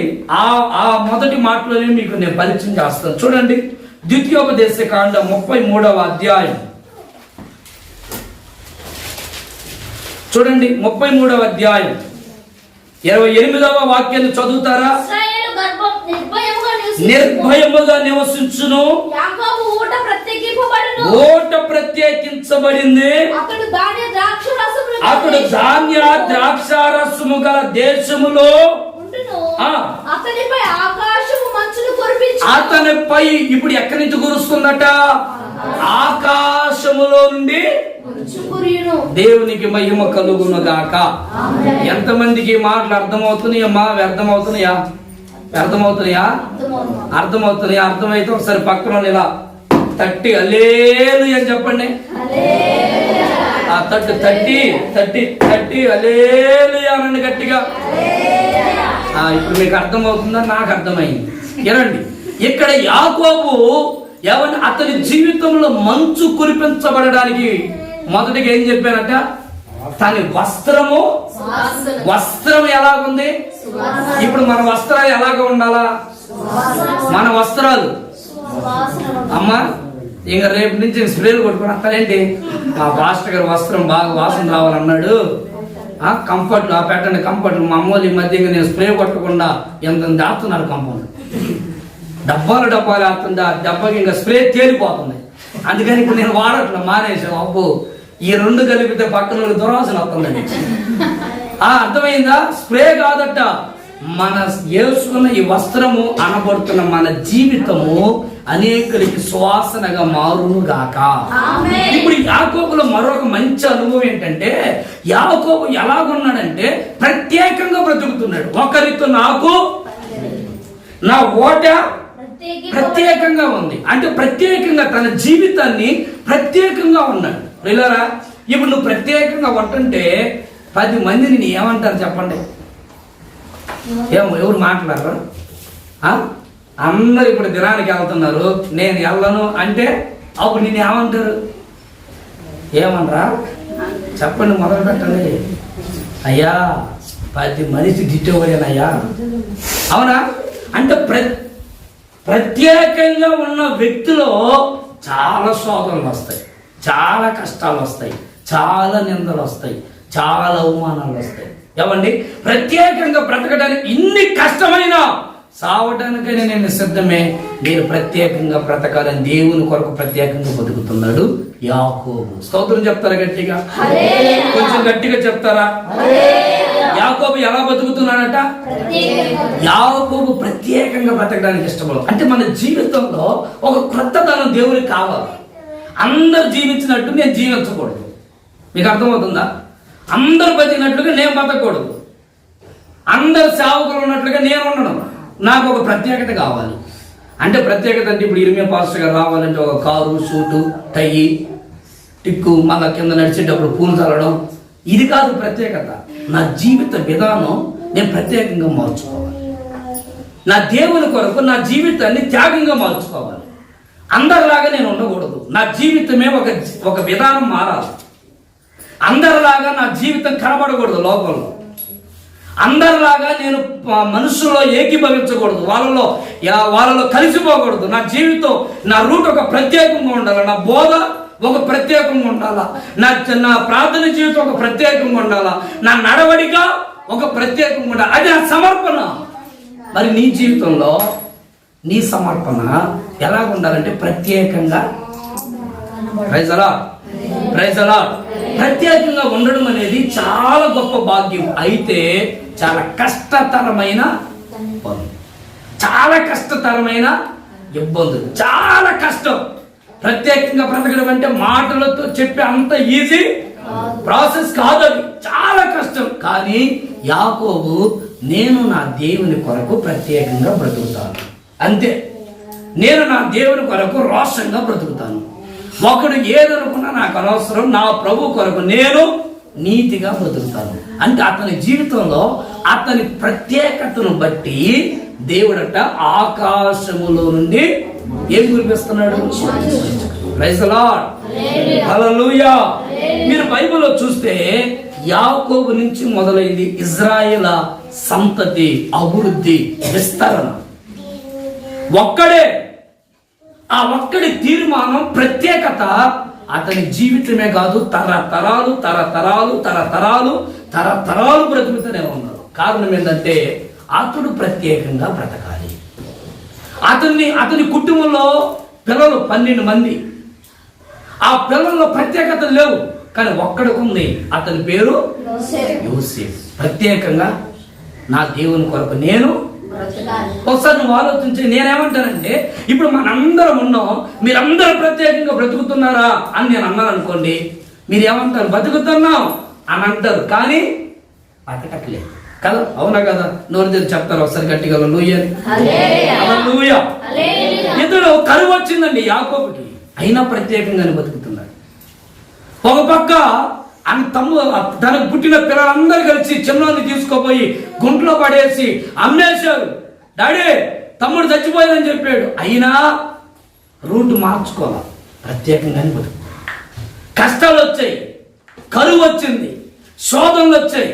ఆ మొదటి మాటలోనే మీకు నేను పరిచయం చేస్తాను. చూడండి, ద్వితీయోపదేశ కాండం 33వ అధ్యాయం చూడండి. 33వ అధ్యాయం 28వ వాక్యాన్ని చదువుతారా? నిర్భయముగా నివసించును, ఓట ప్రత్యేకించబడింది, అతడు ధాన్య ద్రాక్షారసము గల దేశములో అతనిపై ఇప్పుడు ఎక్కడి నుంచి కురుస్తుందట? ఆకాశములో నుండి. దేవునికి మహిమ కలుగును గాక. ఎంతమందికి మాటలు అర్థమవుతున్నాయమ్మా? వ్యర్థమవుతున్నాయా? వ్యర్థమవుతున్నాయా? అర్థమవుతున్నాయా? అర్థమైతే ఒకసారి పక్కన ఇలా తట్టి హల్లెలూయా అని చెప్పండి. ఆ తట్టు తట్టి తట్టి తట్టి హల్లెలూయా అనండి గట్టిగా. ఇప్పుడు మీకు అర్థమవుతుందా? నాకు అర్థమైంది. ఏనండి, ఇక్కడ యాకోబు ఏమన్నా అతని జీవితంలో మంచు కురిపించబడడానికి మొదటిగా ఏం చెప్పానంట? తన వస్త్రం ఎలాగుంది? ఇప్పుడు మన వస్త్రాలు ఎలాగ ఉండాలా? మన వస్త్రాలు అమ్మా ఇంకా రేపు నుంచి స్ప్రేలు కొట్టుకుని వస్తారేంటి? మా పాస్టర్ గారి వస్త్రం బాగా వాసన రావాలన్నాడు. కంఫర్ట్లు పెట్టండి, కంఫర్ట్లు. మా అమ్మోళ్ళు ఈ మధ్య నేను స్ప్రే కొట్టకుండా ఎంత దాస్తున్నారు కంపౌండ్. డబ్బాలు వేస్తుంది. ఆ డబ్బాకి ఇంకా స్ప్రే తేలిపోతుంది. అందుకని ఇప్పుడు నేను వాడట్లా, మానేసాను. అబ్బో ఈ రెండు కలిపితే పక్కన దురాసన వస్తుందండి. అర్థమైందా? స్ప్రే కాదట, మన వేసుకున్న ఈ వస్త్రము అనబడుతున్న మన జీవితము అనేకులకి సువాసనగా మారును గాక. ఇప్పుడు యాకోబులో మరొక మంచి అనుభవం ఏంటంటే, యాకోబు ఎలాగున్నాడంటే ప్రత్యేకంగా బ్రతుకుతున్నాడు. ఒకరితో నాకు నా ఓట ప్రత్యేకంగా ఉంది అంటే ప్రత్యేకంగా తన జీవితాన్ని ప్రత్యేకంగా ఉన్నాడు. వెళ్ళారా? ఇప్పుడు నువ్వు ప్రత్యేకంగా ఉంటుంటే 10 మంది నేను ఏమంటారు చెప్పండి? ఎవరు మాట్లాడరు? అందరు ఇప్పుడు దినానికి వెళ్తున్నారు, నేను వెళ్ళను అంటే అప్పుడు నేను ఏమంటారు? ఏమనరా? చెప్పండి, మొదలు పెట్టండి. అయ్యా 10 మనిషి దిట్టేవాడేనయ్యా. అవునా? అంటే ప్రత్యేకంగా ఉన్న వ్యక్తిలో చాలా శోధనలు వస్తాయి, చాలా కష్టాలు వస్తాయి, చాలా నిందలు వస్తాయి, చాలా అవమానాలు వస్తాయి. ఏమండి? ప్రత్యేకంగా బ్రతకడానికి ఇన్ని కష్టమైనా సావడానికైనా నేను సిద్ధమే. నేను ప్రత్యేకంగా బ్రతకాలని దేవుని కొరకు ప్రత్యేకంగా బతుకుతున్నాడు యాకోబు. స్తోత్రం చెప్తారా గట్టిగా? కొంచెం గట్టిగా చెప్తారా? యాకోబు ఎలా బతుకుతున్నాడట? యాకోబు ప్రత్యేకంగా బ్రతకడానికి ఇష్టపడు. అంటే మన జీవితంలో ఒక క్రొత్తదనం దేవునికి కావాలి. అందరు జీవించినట్టు నేను జీవించకూడదు. మీకు అర్థమవుతుందా? అందరు బతికినట్లుగా నేను బతకూడదు. అందరు సేవకులు ఉన్నట్లుగా నేను ఉండను. నాకు ఒక ప్రత్యేకత కావాలి. అంటే ప్రత్యేకత అంటే ఇప్పుడు ఇరిమియా పాస్టర్ గారు రావాలంటే ఒక కారు, సూటు, టై, టిక్కు, మళ్ళా కింద నడిచేటప్పుడు పూలు చల్లడం, ఇది కాదు ప్రత్యేకత. నా జీవిత విధానం నేను ప్రత్యేకంగా మార్చుకోవాలి. నా దేవుని కొరకు నా జీవితాన్ని త్యాగంగా మార్చుకోవాలి. అందరిలాగా నేను ఉండకూడదు. నా జీవితమే ఒక విధానం మారాలి. అందరిలాగా నా జీవితం కనబడకూడదు లోకంలో. అందరిలాగా నేను మనుషుల్లో ఏకీభవించకూడదు, వాళ్ళలో కలిసిపోకూడదు. నా జీవితం, నా రూట్ ఒక ప్రత్యేకంగా ఉండాలి. నా బోధ ఒక ప్రత్యేకంగా ఉండాలా. నా ప్రార్థన జీవితం ఒక ప్రత్యేకంగా ఉండాలా. నా నడవడిక ఒక ప్రత్యేకంగా ఉండాలి. అది నా సమర్పణ. మరి నీ జీవితంలో నీ సమర్పణ ఎలా ఉండాలంటే ప్రత్యేకంగా, ప్రైజ్ అలార్డ్, ప్రత్యేకంగా ఉండడం అనేది చాలా గొప్ప భాగ్యం. అయితే చాలా కష్టతరమైన పనులు, చాలా కష్టతరమైన ఇబ్బందులు, చాలా కష్టం. ప్రత్యేకంగా బ్రతకడం అంటే మాటలతో చెప్పే అంత ఈజీ ప్రాసెస్ కాదు, అది చాలా కష్టం. కానీ యాకోబు, నేను నా దేవుని కొరకు ప్రత్యేకంగా బ్రతుకుతాను, అంతే. నేను నా దేవుని కొరకు రోషంగా బ్రతుకుతాను. ఒకడు ఏదనుకున్నా నాకు అనవసరం, నా ప్రభు కొరకు నేను నీతిగా బ్రతుకుతాను. అంటే అతని జీవితంలో అతని ప్రత్యేకతను బట్టి దేవుడట ఆకాశములో నుండి ఏం కురిపిస్తున్నాడు? ప్రైజ్ ది లార్డ్, హల్లెలూయా. మీరు బైబిల్లో చూస్తే యాకోబు నుంచి మొదలైంది ఇజ్రాయేల్ సంతతి అభివృద్ధి, విస్తరణ. ఒక్కడే, ఆ ఒక్కడి తీర్మానం, ప్రత్యేకత అతని జీవితమే కాదు, తరతరాలు తరతరాలు తరతరాలు తరతరాలు బ్రతుకుతూనే ఉన్నారు. కారణం ఏంటంటే అతడు ప్రత్యేకంగా బ్రతకాలి. అతని కుటుంబంలో పిల్లలు 12 మంది. ఆ పిల్లల్లో ప్రత్యేకత లేవు, కానీ ఒక్కడికి ఉంది. అతని పేరు యోసేపు. ప్రత్యేకంగా నా దేవుని కొరకు నేను. ఒకసారి నువ్వు ఆలోచించి, నేనేమంటానంటే ఇప్పుడు మనందరం ఉన్నాం, మీరందరూ ప్రత్యేకంగా బ్రతుకుతున్నారా అని నేను అన్నాను అనుకోండి, మీరేమంటారు? బతుకుతున్నాం అని అంటారు, కానీ బతకట్లేదు కదా, అవునా కదా? నోరు తెరిచి చెప్తారు ఒకసారి గట్టిగా హల్లెలూయా. ఇతడు కరువు వచ్చిందండి యాకోబుకి, అయినా ప్రత్యేకంగానే బతుకుతున్నాడు. ఒక పక్క తనకు పుట్టిన పిల్లలందరూ కలిసి చిన్నోని తీసుకోపోయి గుంట్లో పడేసి అమ్మేశారు. డాడీ, తమ్ముడు చచ్చిపోయిందని చెప్పాడు. అయినా రూట్ మార్చుకోవాలి, ప్రత్యేకంగానే బతుకు. కష్టాలు వచ్చాయి, కరువు వచ్చింది, శోధనలు వచ్చాయి,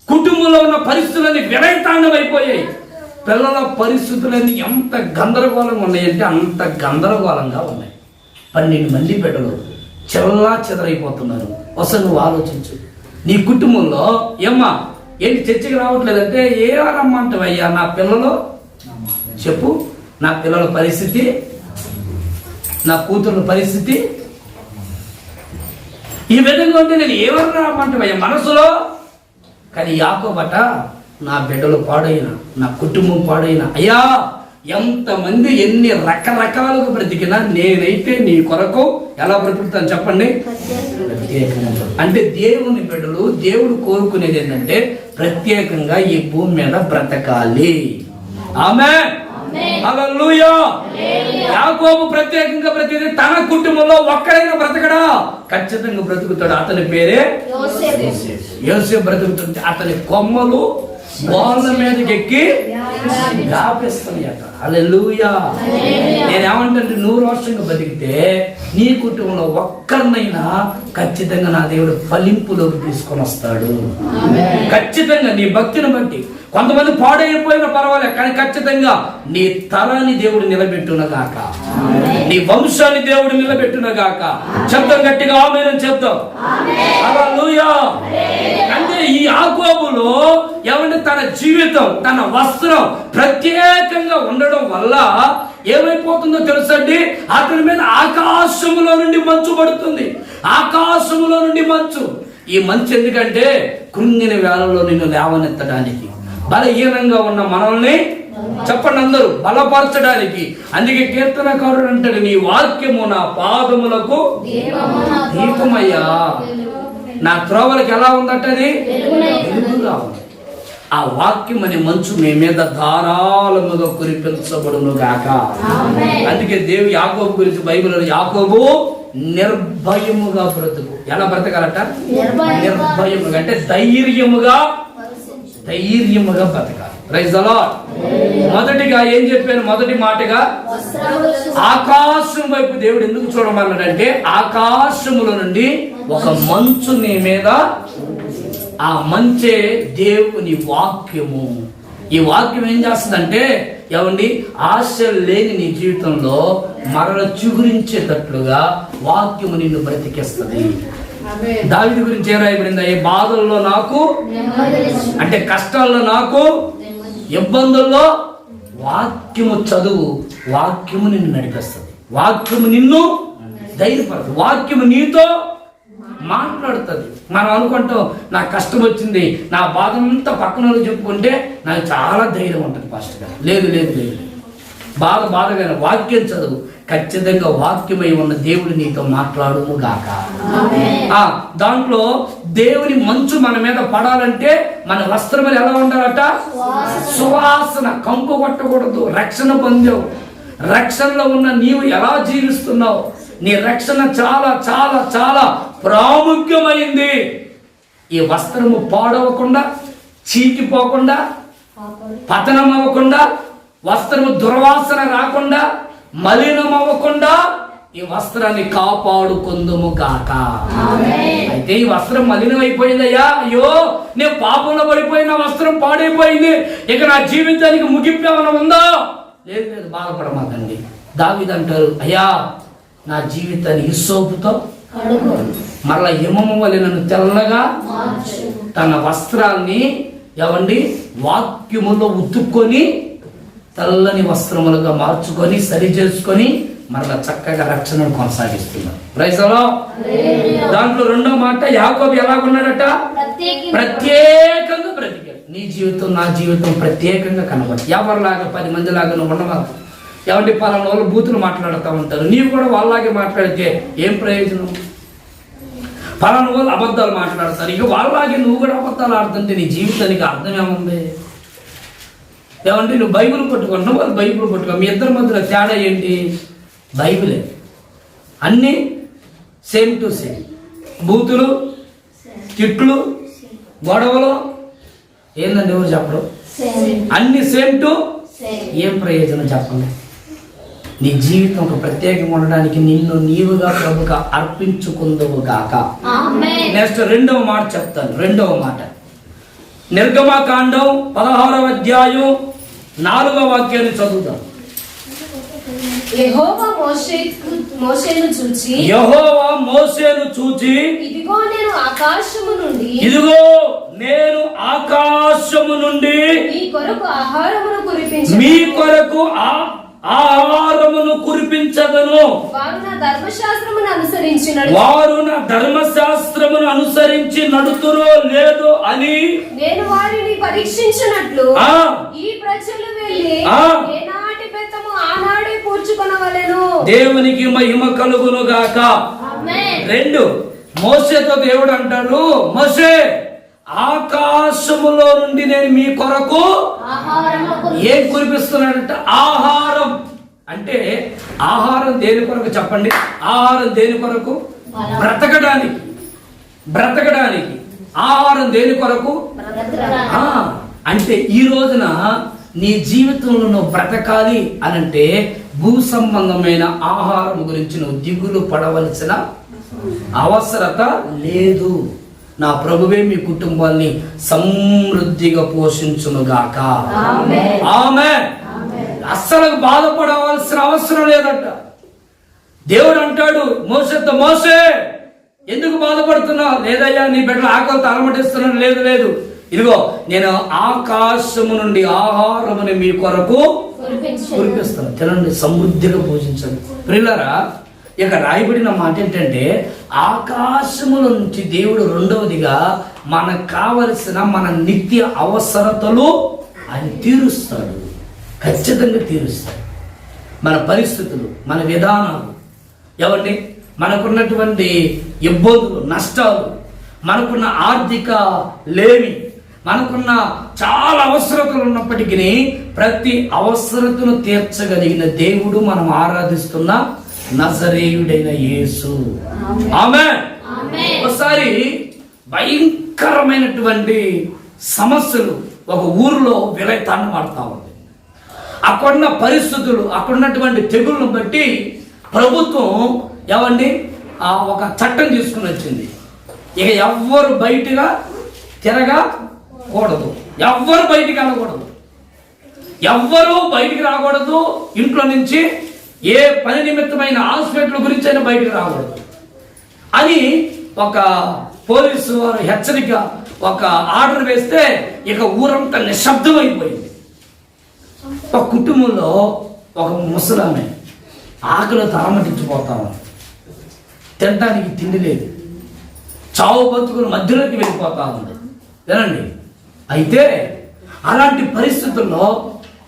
కుటుంబంలో ఉన్న పరిస్థితులన్నీ విరైతాండం అయిపోయాయి. పిల్లల పరిస్థితులన్నీ ఎంత గందరగోళంగా ఉన్నాయంటే అంత గందరగోళంగా ఉన్నాయి. 12 మంది బిడ్డలు చెల్లా చెదరైపోతున్నారు. అసలు నువ్వు ఆలోచించు, నీ కుటుంబంలో ఏమ్మా ఏంటి చర్చకి రావట్లేదంటే ఏమనమ్మంటావయ్యా? నా పిల్లలు చెప్పు, నా పిల్లల పరిస్థితి, నా కూతురు పరిస్థితి ఈ విధంగా ఉంటే నేను ఏమన్నా రమ్మంటావయ్యా మనసులో? కానీ యాకోబట, నా బిడ్డలు పాడైన, నా కుటుంబం పాడైన, అయ్యా ఎంతమంది ఎన్ని రకరకాలుగా బ్రతికినా నేనైతే నీ కొరకు ఎలా బ్రతుకుతాను చెప్పండి? ప్రత్యేకంగా. అంటే దేవుని బిడ్డలు, దేవుడు కోరుకునేది ఏంటంటే ప్రత్యేకంగా ఈ భూమి మీద బ్రతకాలి. ఆమేన్, హల్లెలూయా. యాకోబు ప్రత్యేకంగా బ్రతికి తన కుటుంబంలో ఒక్కడైనా బ్రతకడా? ఖచ్చితంగా బ్రతుకుతాడు. అతని పేరే యోసేపు. బ్రతుకుతుంటే అతని కొమ్మలు వాళ్ళ మీదకి ఎక్కి వ్యాపిస్తున్నాయట. హల్లెలూయా. నేనేమంటే నువ్వు రోషంగా బతికితే నీ కుటుంబంలో ఒక్కరినైనా ఖచ్చితంగా నా దేవుడు ఫలింపులోకి తీసుకొని వస్తాడు. ఖచ్చితంగా నీ భక్తిని బట్టి. కొంతమంది పాడైపోయినా పర్వాలేదు, కానీ ఖచ్చితంగా నీ తరాన్ని దేవుడు నిలబెట్టునగాక, నీ వంశాన్ని దేవుడు నిలబెట్టునగాక. చెప్తాం గట్టిగా ఆమేన్ అని చెప్తాం. హల్లెలూయా. అంటే ఈ యాకోబులో ఏమంటే తన జీవితం, తన వస్త్రం ప్రత్యేకంగా ఉండడం వల్ల ఏమైపోతుందో తెలుసండి? అతని మీద ఆకాశములో నుండి మంచు పడుతుంది. ఆకాశములో నుండి మంచు. ఈ మంచు ఎందుకంటే కృంగిన వేళలో నిన్ను లేవనెత్తడానికి, బలహీనంగా ఉన్న మనల్ని చెప్పండి అందరూ బలపరచడానికి. అందుకే కీర్తనకారుడు అంటాడు, నీ వాక్యము నా పాదములకు దీపమయ్యా, నా త్రోవలకు ఎలా ఉందటది? వెలుగుగా ఉంది. ఆ వాక్యం అనే మంచు మీ మీద ధారాళముగా కురిపించబడును గాక. అందుకే దేవుడు యాకోబు గురించి బైబిల్లో, యాకోబు నిర్భయముగా బ్రతుకు. ఎలా బ్రతకాలట? నిర్భయముగా అంటే ధైర్యముగా. ధైర్యముగా బతకాలి. Praise the Lord. మొదటిగా ఏం చెప్పాను? మొదటి మాటగా ఆకాశం వైపు దేవుడు ఎందుకు చూడమన్నాడంటే, ఆకాశముల నుండి ఒక మంచు నీ మీద, ఆ మంచే దేవుని వాక్యము. ఈ వాక్యం ఏం చేస్తుందంటే, ఏమండి, ఆశ లేని నీ జీవితంలో మరల చిగురించేటట్లుగా వాక్యము నిన్ను బ్రతికేస్తుంది. దావీదు గురించి ఏం రాయబడింది? ఏ బాధల్లో నాకు, అంటే కష్టాల్లో నాకు, ఇబ్బందుల్లో వాక్యము చదువు. వాక్యము నిన్ను నడిపిస్తుంది. వాక్యము నిన్ను ధైర్యపడుతుంది. వాక్యము నీతో మాట్లాడుతుంది. మనం అనుకుంటాం, నాకు కష్టం వచ్చింది, నా బాధ అంతా పక్కన చెప్పుకుంటే నాకు చాలా ధైర్యం ఉంటుంది పాస్టర్ గారు. లేదు లేదు లేదు, బాధగా వాక్యం చదువు. ఖచ్చితంగా వాక్యమై ఉన్న దేవుడు నీతో మాట్లాడును గాక. దాంట్లో దేవుని మంచు మన మీద పడాలంటే మన వస్త్రములు ఎలా ఉండాలట? సువాసన. కంపు కొట్టకూడదు. రక్షణ పొందావు. రక్షణలో ఉన్న నీవు ఎలా జీవిస్తున్నావు? నీ రక్షణ చాలా చాలా చాలా ప్రాముఖ్యమైంది. ఈ వస్త్రము పాడవకుండా, చీకిపోకుండా, పతనం అవ్వకుండా, వస్త్రము దుర్వాసన రాకుండా, మలినం అవ్వకుండా ఈ వస్త్రాన్ని కాపాడుకుందుము గాక. అయితే ఈ వస్త్రం మలినం అయిపోయిందయ్యా, అయ్యో నేను పాపంలో పడిపోయిన వస్త్రం పాడైపోయింది, ఇక నా జీవితానికి ముగింపు ఏమైనా ఉందా? లేదు లేదు, బాధపడమాకండి. దావీదు అంటారు, అయ్యా నా జీవితాన్ని హిస్సోపుతో మరలా హిమము వలె నన్ను తెల్లగా, తన వస్త్రాన్ని ఏమండి వాక్యములో ఉతుక్కొని తెల్లని వస్త్రములుగా మార్చుకొని సరి చేసుకొని మరలా చక్కగా రక్షణను కొనసాగిస్తున్నారు. Praise the Lord. దాంట్లో రెండో మాట, యాకోబు ఎలాగున్నాడట? ప్రత్యేకంగా బ్రతికాడు. నీ జీవితం నా జీవితం ప్రత్యేకంగా కనబడి, ఎవరిలాగా 10 మంది లాగా నువ్వు ఉండవాలి. ఏమంటే పలానా వాళ్ళు బూతులు మాట్లాడుతూ ఉంటారు, నీవు కూడా వాళ్ళలాగే మాట్లాడితే ఏం ప్రయోజనం? పలానా వాళ్ళు అబద్ధాలు మాట్లాడతారు, ఇక వాళ్ళలాగే నువ్వు కూడా అబద్ధాలు ఆడుతుంటే నీ జీవితానికి అర్థం ఏముంది? ఏమంటే నువ్వు బైబిల్ పట్టుకుంటున్నావు, వాళ్ళు బైబిల్ పట్టుకో. మీ ఇద్దరి మధ్యలో తేడా ఏంటి? బైబిలే. అన్నీ సేమ్ టు సేమ్. బూతులు, తిట్లు, గొడవలు ఏందండి ఎవరు చెప్పరు? అన్ని సేమ్ టు ఏం ప్రయోజనం చెప్పండి? నీ జీవితం ఒక ప్రత్యేకంగా ఉండడానికి నిన్ను నీవుగా ప్రభుగా అర్పించుకుందువు గాక. నెక్స్ట్ రెండవ మాట చెప్తాను. రెండవ మాట నిర్గమకాండం 16వ అధ్యాయం 4వ వాక్యాన్ని చదువుతాం. యెహోవా మోషేను చూచి ఇదిగో నేను ఆకాశము నుండి మీ కొరకు ఆహారమును కురిపించదను. వారు నా ధర్మశాస్త్రమును అనుసరించి నడుతురో లేదో అని నేను వారిని పరీక్షించినట్లు ఈ ప్రజలు వెళ్ళి ఏనాటి బెత్తము ఆనాడే పూడ్చుకొనవలెను. దేవునికి మహిమ కలుగును గాక. ఆమేన్. 2 మోషేతో దేవుడు అంటాడు, మోషే ఆకాశములో నుండి నేను మీ కొరకు ఏం కురిపిస్తున్నాడంట? ఆహారం. అంటే ఆహారం దేని కొరకు చెప్పండి? ఆహారం దేని కొరకు? బ్రతకడానికి. ఆహారం దేని కొరకు? అంటే ఈ రోజున నీ జీవితంలో నువ్వు బ్రతకాలి అనంటే భూ సంబంధమైన ఆహారం గురించి నువ్వు దిగులు పడవలసిన అవసరత లేదు. నా ప్రభువే మీ కుటుంబాన్ని సమృద్ధిగా పోషించునుగాక. ఆమేన్. అస్సలు బాధపడవలసిన అవసరం లేదట. దేవుడు అంటాడు మోషేతో, మోషే ఎందుకు బాధపడుతున్నావు? లేదయ్యా నీ బిడ్డలు ఆకలితో అలమటిస్తున్నాను. లేదు లేదు, ఇదిగో నేను ఆకాశము నుండి ఆహారముని మీ కొరకు కురిపిస్తాను, తినండి, సమృద్ధిగా పోషించండి. ప్రియులారా, ఇక రాయబడిన మాట ఏంటంటే ఆకాశముల నుంచి దేవుడు రెండవదిగా మనకు కావలసిన మన నిత్య అవసరతలు ఆయన తీరుస్తాడు. ఖచ్చితంగా తీరుస్తాడు. మన పరిస్థితులు, మన విధానాలు, ఏమండి మనకున్నటువంటి ఇబ్బందులు, నష్టాలు, మనకున్న ఆర్థిక లేమి, మనకున్న చాలా అవసరతలు ఉన్నప్పటికీ ప్రతి అవసరతను తీర్చగలిగిన దేవుడు మనం ఆరాధిస్తున్న నజరేయుడైన యేసు. ఆమేన్. ఒకసారి భయంకరమైనటువంటి సమస్యలు ఒక ఊరిలో విలయతాండం ఆడుతూ ఉంది. అక్కడున్న పరిస్థితులు, అక్కడున్నటువంటి తెగుళ్ళను బట్టి ప్రభుత్వం ఒక చట్టం తీసుకుని వచ్చింది. ఇక ఎవ్వరు బయటగా తిరగకూడదు, ఎవ్వరు బయటికి వెళ్ళకూడదు, ఎవ్వరూ బయటికి రాకూడదు. ఇంట్లో నుంచి ఏ పని నిమిత్తమైన హాస్పిటల్ గురించి అయినా బయటికి రాకూడదు అని ఒక పోలీసు వారు హెచ్చరిక, ఒక ఆర్డర్ వేస్తే ఇక ఊరంతా నిశ్శబ్దం అయిపోయింది. ఒక కుటుంబంలో ఒక ముసలామె ఆకలి తలమటించిపోతా ఉంది. తినడానికి తిండి లేదు, చావు బతుకుల మధ్యలోకి వెళ్ళిపోతా ఉంది. వినండి, అయితే అలాంటి పరిస్థితుల్లో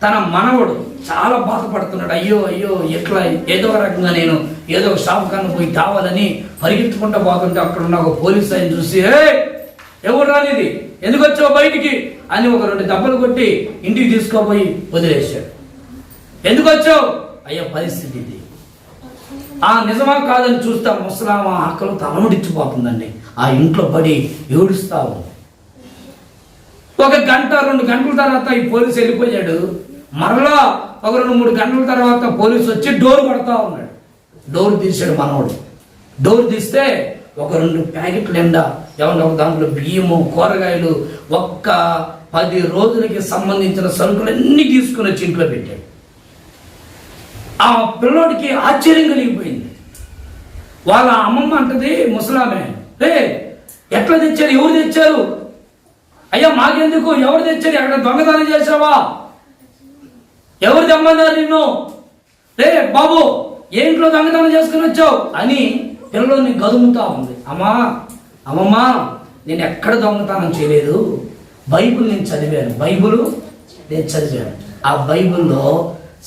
తన మనవడు చాలా బాధపడుతున్నాడు. అయ్యో అయ్యో, ఎట్లా ఏదో రకంగా నేను ఏదో ఒక షాప్ కన్నా పోయి తావాలని పరిగెత్తుకుంటూ పోతుంటే అక్కడ ఉన్న ఒక పోలీస్ ఆయన చూసి, ఎవరు రానిది, ఎందుకు వచ్చావు బయటికి అని ఒక 2 దెబ్బలు కొట్టి ఇంటికి తీసుకోపోయి వదిలేశాడు. ఎందుకు వచ్చావు? అయ్యో పరిస్థితి ఇది. నిజమా కాదని చూస్తా ముసలామ ఆకలి తలముడిచ్చిపోతుందండి. ఆ ఇంట్లో పడి ఏడుస్తా ఉంది. 1 గంట 2 గంటల తర్వాత ఈ పోలీసు వెళ్ళిపోయాడు. మరలా ఒక 2-3 గంటల తర్వాత పోలీసు వచ్చి డోర్ కొడతా ఉన్నాడు. డోర్ తీసాడు మనవడు. డోర్ తీస్తే ఒక 2 ప్యాకెట్ల నిండా దాంట్లో బియ్యము, కూరగాయలు, 10 రోజులకి సంబంధించిన సరుకులన్నీ తీసుకుని వచ్చి ఇంట్లో పెట్టాడు. ఆ పిల్లోడికి ఆశ్చర్యం కలిగిపోయింది. వాళ్ళ అమ్మమ్మ అంటది ముసలామే, ఎట్లా తెచ్చారు, ఎవరు తెచ్చారు? అయ్యా మాకెందుకు, ఎవరు తెచ్చారు, ఎక్కడ దొంగతనం చేసావా, ఎవరు తెమ్మన్నారు నిన్ను, బాబు ఏ ఇంట్లో దొంగతనం చేసుకుని వచ్చావు అని పిల్లల్ని గదుముతా ఉంది. అమ్మమ్మ నేను ఎక్కడ దొంగతనం చేయలేదు, బైబిల్ నేను చదివాను, ఆ బైబిల్లో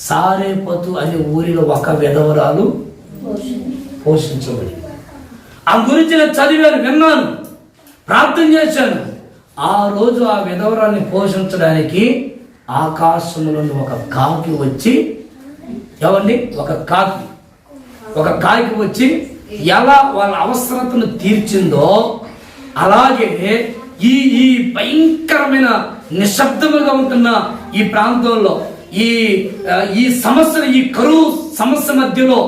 సారేపతు అనే ఊరిలో ఒక విధవరాలు పోషించబడి, ఆ గురించి నేను చదివాను, విన్నాను, ప్రార్థన చేశాను. ఆ రోజు ఆ విధవరాల్ని పోషించడానికి ఆకాశంలో ఒక కాకి వచ్చి, ఒక కాకి వచ్చి ఎలా వాళ్ళ అవసరతను తీర్చిందో అలాగే ఈ భయంకరమైన నిశ్శబ్దముగా ఉంటున్న ఈ ప్రాంతంలో ఈ సమస్యలు, ఈ కరువు సమస్య మధ్యలో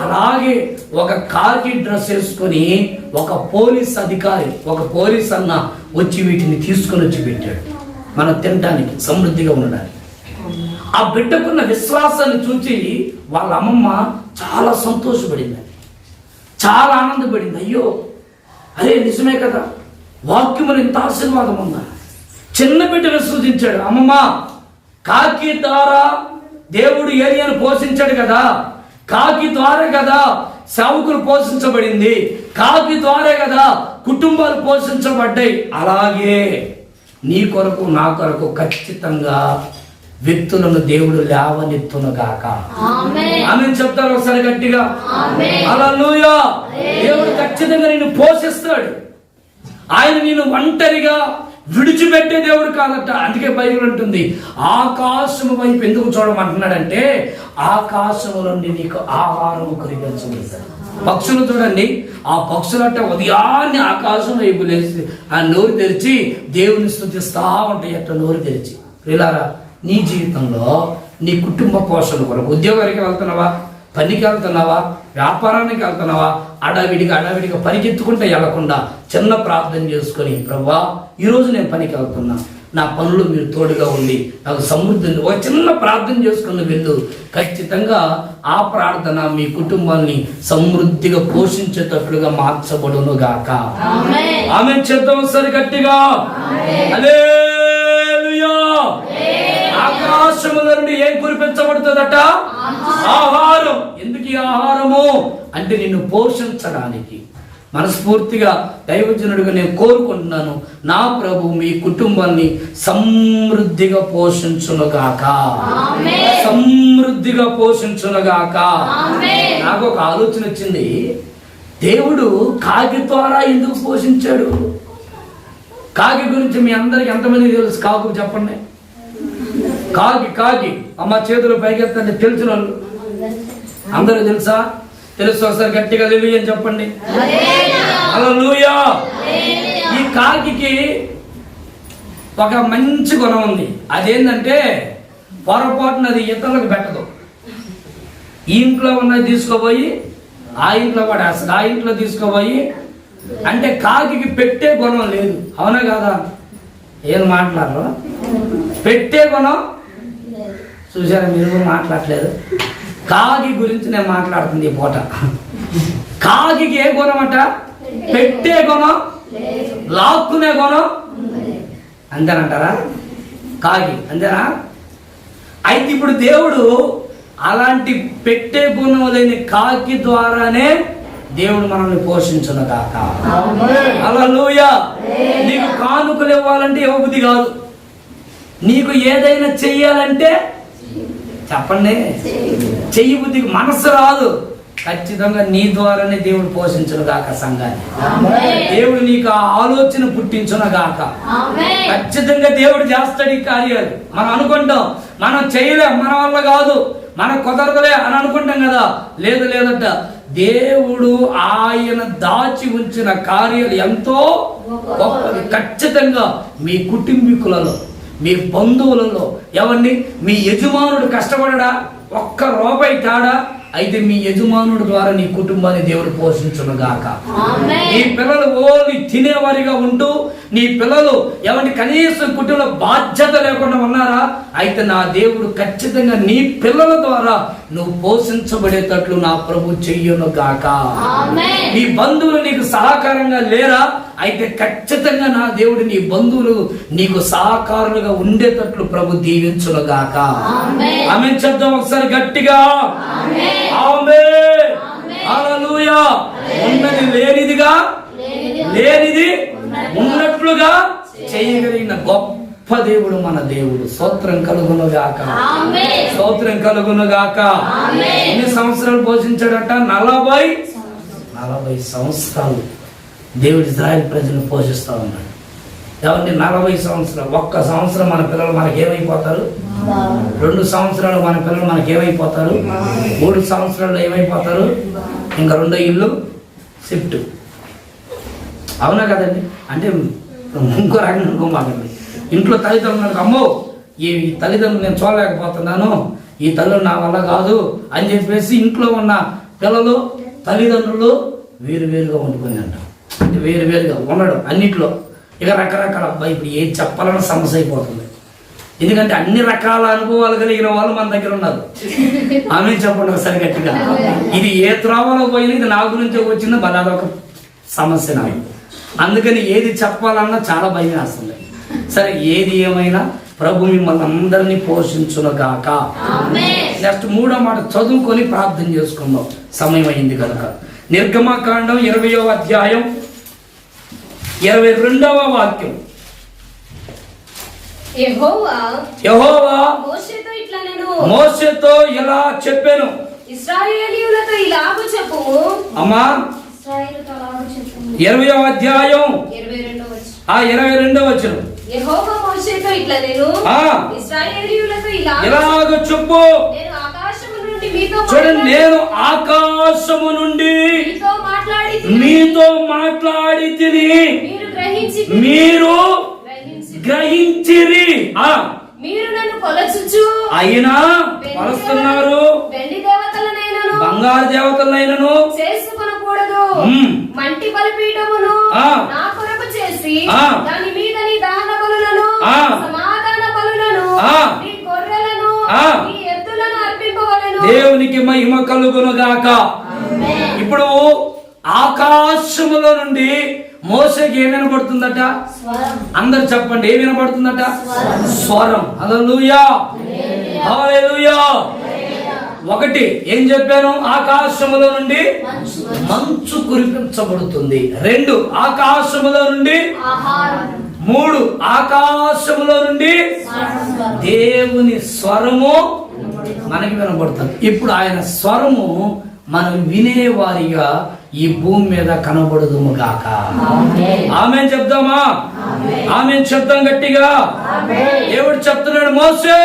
అలాగే ఒక కాకి డ్రెస్ వేసుకొని ఒక పోలీస్ అధికారి, ఒక పోలీస్ అన్న వచ్చి వీటిని తీసుకొని వచ్చి పెట్టాడు మనం తినడానికి, సమృద్ధిగా ఉండడానికి. ఆ బిడ్డకున్న విశ్వాసాన్ని చూసి వాళ్ళ అమ్మమ్మ చాలా సంతోషపడింది, చాలా ఆనందపడింది. అయ్యో అరే నిజమే కదా, వాక్యములు ఇంత ఆశీర్వాదం ఉందా. చిన్న బిడ్డ విశ్వసించాడు. అమ్మమ్మ కాకి ద్వారా దేవుడు ఏలియాను పోషించాడు కదా, కాకి ద్వారా కదా సేవకులు పోషించబడింది, కాకి ద్వారా కదా కుటుంబాలు పోషించబడ్డాయి. అలాగే నీ కొరకు నా కొరకు ఖచ్చితంగా వ్యక్తులను దేవుడు లేవనెత్తును గాక. ఆమేన్ చెప్తారు ఒకసారి గట్టిగా. హల్లెలూయా. దేవుడు ఖచ్చితంగా నిన్ను పోషిస్తాడు. ఆయన నిన్ను ఒంటరిగా విడిచిపెట్టే దేవుడు కాదట. అందుకే బైబిల్ ఉంటుంది, ఆకాశం వైపు ఎందుకు చూడమంటున్నాడంటే ఆకాశం నుండి నీకు ఆహారం కురిపించబడతాడు. పక్షులు చూడండి, ఆ పక్షులంట ఉదయాన్నే ఆకాశం వైపు లేచి ఆ నోరు తెరిచి దేవుని స్తుతిస్తా ఉంటాయి అట్లా నోరు తెరిచి. ప్రియులారా, నీ జీవితంలో నీ కుటుంబ పోషణ కొరకు ఉద్యోగానికి వెళ్తున్నావా, పనికి వెళ్తున్నావా, వ్యాపారానికి వెళ్తున్నావా, అడావిడిగా పరిగెత్తుకుంటే వెళ్లకుండా చిన్న ప్రార్థన చేసుకొని, ప్రభువా ఈరోజు నేను పనికి వెళ్తున్నా, నా పనులు మీరు తోడుగా ఉండి నాకు సమృద్ధిని ఒక చిన్న ప్రార్థన చేసుకుని వెళ్ళు. ఖచ్చితంగా ఆ ప్రార్థన మీ కుటుంబాన్ని సమృద్ధిగా పోషించేటట్లుగా మార్చబడును గాక. ఆమేన్ చెప్తాం సరి గట్టిగా. హల్లెలూయా. ఆకాశముల నుండి ఏం కురిపించబడుతుందట? ఆహారం. ఎందుకు ఈ ఆహారము అంటే నిన్ను పోషించడానికి. మనస్ఫూర్తిగా దైవజనుడిగా నేను కోరుకుంటున్నాను, నా ప్రభు మీ కుటుంబాన్ని సమృద్ధిగా పోషించునుగాక, సమృద్ధిగా పోషించునుగాక. నాకు ఒక ఆలోచన వచ్చింది, దేవుడు కాకి ద్వారా ఎందుకు పోషించాడు? కాకి గురించి మీ అందరికి ఎంతమంది తెలుసు? కాకు చెప్పండి. కాకి అమ్మ చేతులు పైకెత్తండి. తెలిసిన వాళ్ళు అందరూ తెలుసా? తెలుసు ఒకసారి గట్టిగా హల్లెలూయా అని చెప్పండి. హల్లెలూయా. ఈ కాకి ఒక మంచి గుణం ఉంది. అదేంటంటే పొరపాటున అది ఇతరులకు పెట్టదు. ఈ ఇంట్లో ఉన్నది తీసుకోపోయి ఆ ఇంట్లో పడేస్తుంది, ఆ ఇంట్లో తీసుకోపోయి. అంటే కాకి పెట్టే గుణం లేదు, అవునా కాదా? ఏం మాట్లాడరు? పెట్టే గుణం చూసారా? మీరు కూడా మాట్లాడలేదు. కాకి గురించి నేను మాట్లాడుతుంది ఈ పూట. కాకి ఏ గుణం అంట? పెట్టే గుణం, లాక్కునే గుణం. అంతేనంటారా? కాకి అంతేనా? అయితే ఇప్పుడు దేవుడు అలాంటి పెట్టే గుణం లేని కాకి ద్వారానే దేవుడు మనల్ని పోషించును గాక. హల్లెలూయా. నీకు కానుకలు ఇవ్వాలంటే ఇవ్వబుద్ధి కాదు. నీకు ఏదైనా చెయ్యాలంటే చెప్పండి, చెయ్యి బుద్ధి, మనసు రాదు. ఖచ్చితంగా నీ ద్వారానే దేవుడు పోషించును గాక సంఘాన్ని. దేవుడు నీకు ఆ ఆలోచన పుట్టించును గాక. ఖచ్చితంగా దేవుడు చేస్తాడు ఈ కార్యాలు. మనం అనుకుంటాం మనం చేయలేం, మన వల్ల కాదు, మనకు కుదరదులే అని అనుకుంటాం కదా. లేదు లేదట, దేవుడు ఆయన దాచి ఉంచిన కార్యాలు ఎంతో గొప్పవి. ఖచ్చితంగా మీ కుటుంబీకులలో, మీ బంధువులలో ఎవరిని మీ యజమానుడు కష్టపడడా? ఒక్క రూపాయి తాడా? అయితే మీ యజమానుడు ద్వారా నీ కుటుంబాన్ని దేవుడు పోషించును గాక. నీ పిల్లలు ఓన్లీ తినేవారిగా ఉంటూ నీ పిల్లలు ఎవరిని కనీసం కుటుంబంలో బాధ్యత లేకుండా ఉన్నారా? అయితే నా దేవుడు ఖచ్చితంగా నీ పిల్లల ద్వారా నువ్వు పోషించబడేటట్లు నా ప్రభు చెయ్యును గాక. నీ బంధువులు నీకు సహకారంగా లేరా? అయితే ఖచ్చితంగా నా దేవుడు నీ బంధువులు నీకు సహకారులుగా ఉండేటట్లు ప్రభు దీవించును గాక. ఆమేన్ చెప్దాం ఒకసారి గట్టిగా. ఆమేన్. హల్లెలూయా. ఉన్నది లేనిదిగా, లేనిది ఉన్నట్లుగా చేయగలిగిన గొప్ప దేవుడు మన దేవుడు. స్తోత్రం కలుగును గాక. స్తోత్రం కలుగును గాక. ఎన్ని సంవత్సరాలు పోషించాడట? 40 సంవత్సరాలు దేవుడు ఇశ్రాయేలు ప్రజలను పోషిస్తా ఉన్నాడు. ఎవరిని? 40 సంవత్సరాలు. ఒక్క సంవత్సరం మన పిల్లలు మనకేమైపోతారు? 2 సంవత్సరాలు మన పిల్లలు మనకేమైపోతారు? 3 సంవత్సరాలు ఏమైపోతారు? ఇంకా రెండో ఇల్లు షిఫ్ట్. అవునా కదండి? అంటే ఇంకో రకంగా ఇంకోమాకండి. ఇంట్లో తల్లిదండ్రులకు అమ్మో ఈ తల్లిదండ్రులు నేను చూడలేకపోతున్నాను, ఈ తల్లి నా వల్ల కాదు అని చెప్పేసి ఇంట్లో ఉన్న పిల్లలు తల్లిదండ్రులు వేరువేరుగా వండుకొని అంటారు. అంటే వేరువేరుగా ఉండడం అన్నిట్లో. ఇక రకరకాల అబ్బాయి ఇప్పుడు ఏది చెప్పాలన్న సమస్య అయిపోతుంది. ఎందుకంటే అన్ని రకాల అనుభవాలు కలిగిన వాళ్ళు మన దగ్గర ఉన్నారు. ఆమె చెప్పండి ఒకసారి గట్టిగా. ఇది ఏ త్రోవలో పోయినా ఇది నా గురించి వచ్చిందో మరి అదొక సమస్య నాకు. అందుకని ఏది చెప్పాలన్నా చాలా భయం వేస్తుంది. సరే, ఏది ఏమైనా ప్రభు మిమ్మల్ని అందరినీ పోషించును గాక. నెక్స్ట్ 3వ మాట చదువుకొని ప్రార్థన చేసుకుందాం, సమయం అయింది కనుక. నిర్గమకాండం 20వ అధ్యాయం 22వ వాక్యం. యెహోవా మోషేతో ఇలా చెప్పాను, ఇశ్రాయేలీయులతో ఇలాగు చెప్పుము. అమ్మా 20వ అధ్యాయం 22వ వచనం. యెహోవా మోషేతో ఇట్లా నేను ఇశ్రాయేలీయులతో ఇలాగ చెప్పు. నేను ఆకాశము నుండి మీతో చూడండి, నేను ఆకాశము నుండి మీతో మాట్లాడి తిని మీరు గ్రహించిరి. మీరు నన్ను కొలచుచు అయినా కొలుస్తున్నారు, వెండి దేవతలనైనను బంగారు దేవతలనైనను చేసుకొనకూడదు. మంటి బలిపీఠమును నా కొరకు చేసి దాని మీద నీ దహన బలులను సమాధాన బలులను నీ గొర్రెలను నీ ఎద్దులను అర్పింపవలెను. దేవునికి మహిమ కలుగును గాక. ఇప్పుడు ఆకాశములో నుండి మోసేకి ఏం వినబడుతుందట? అందరు చెప్పండి, ఏం వినబడుతుందట? స్వరం. హల్లెలూయా, హల్లెలూయా. 1 ఏం చెప్పాను? ఆకాశములో నుండి మంచు కురిపించబడుతుంది. 2 ఆకాశములో నుండి 3 ఆకాశములో నుండి దేవుని స్వరము మనకి వినబడుతుంది. ఇప్పుడు ఆయన స్వరము మనం వినేవారిగా ఈ భూమి మీద కనబడుదుము గాక. ఆమేన్ చెప్దామా? ఆమేన్ చెప్దాం గట్టిగా. దేవుడు చెప్తున్నాడు, మోసే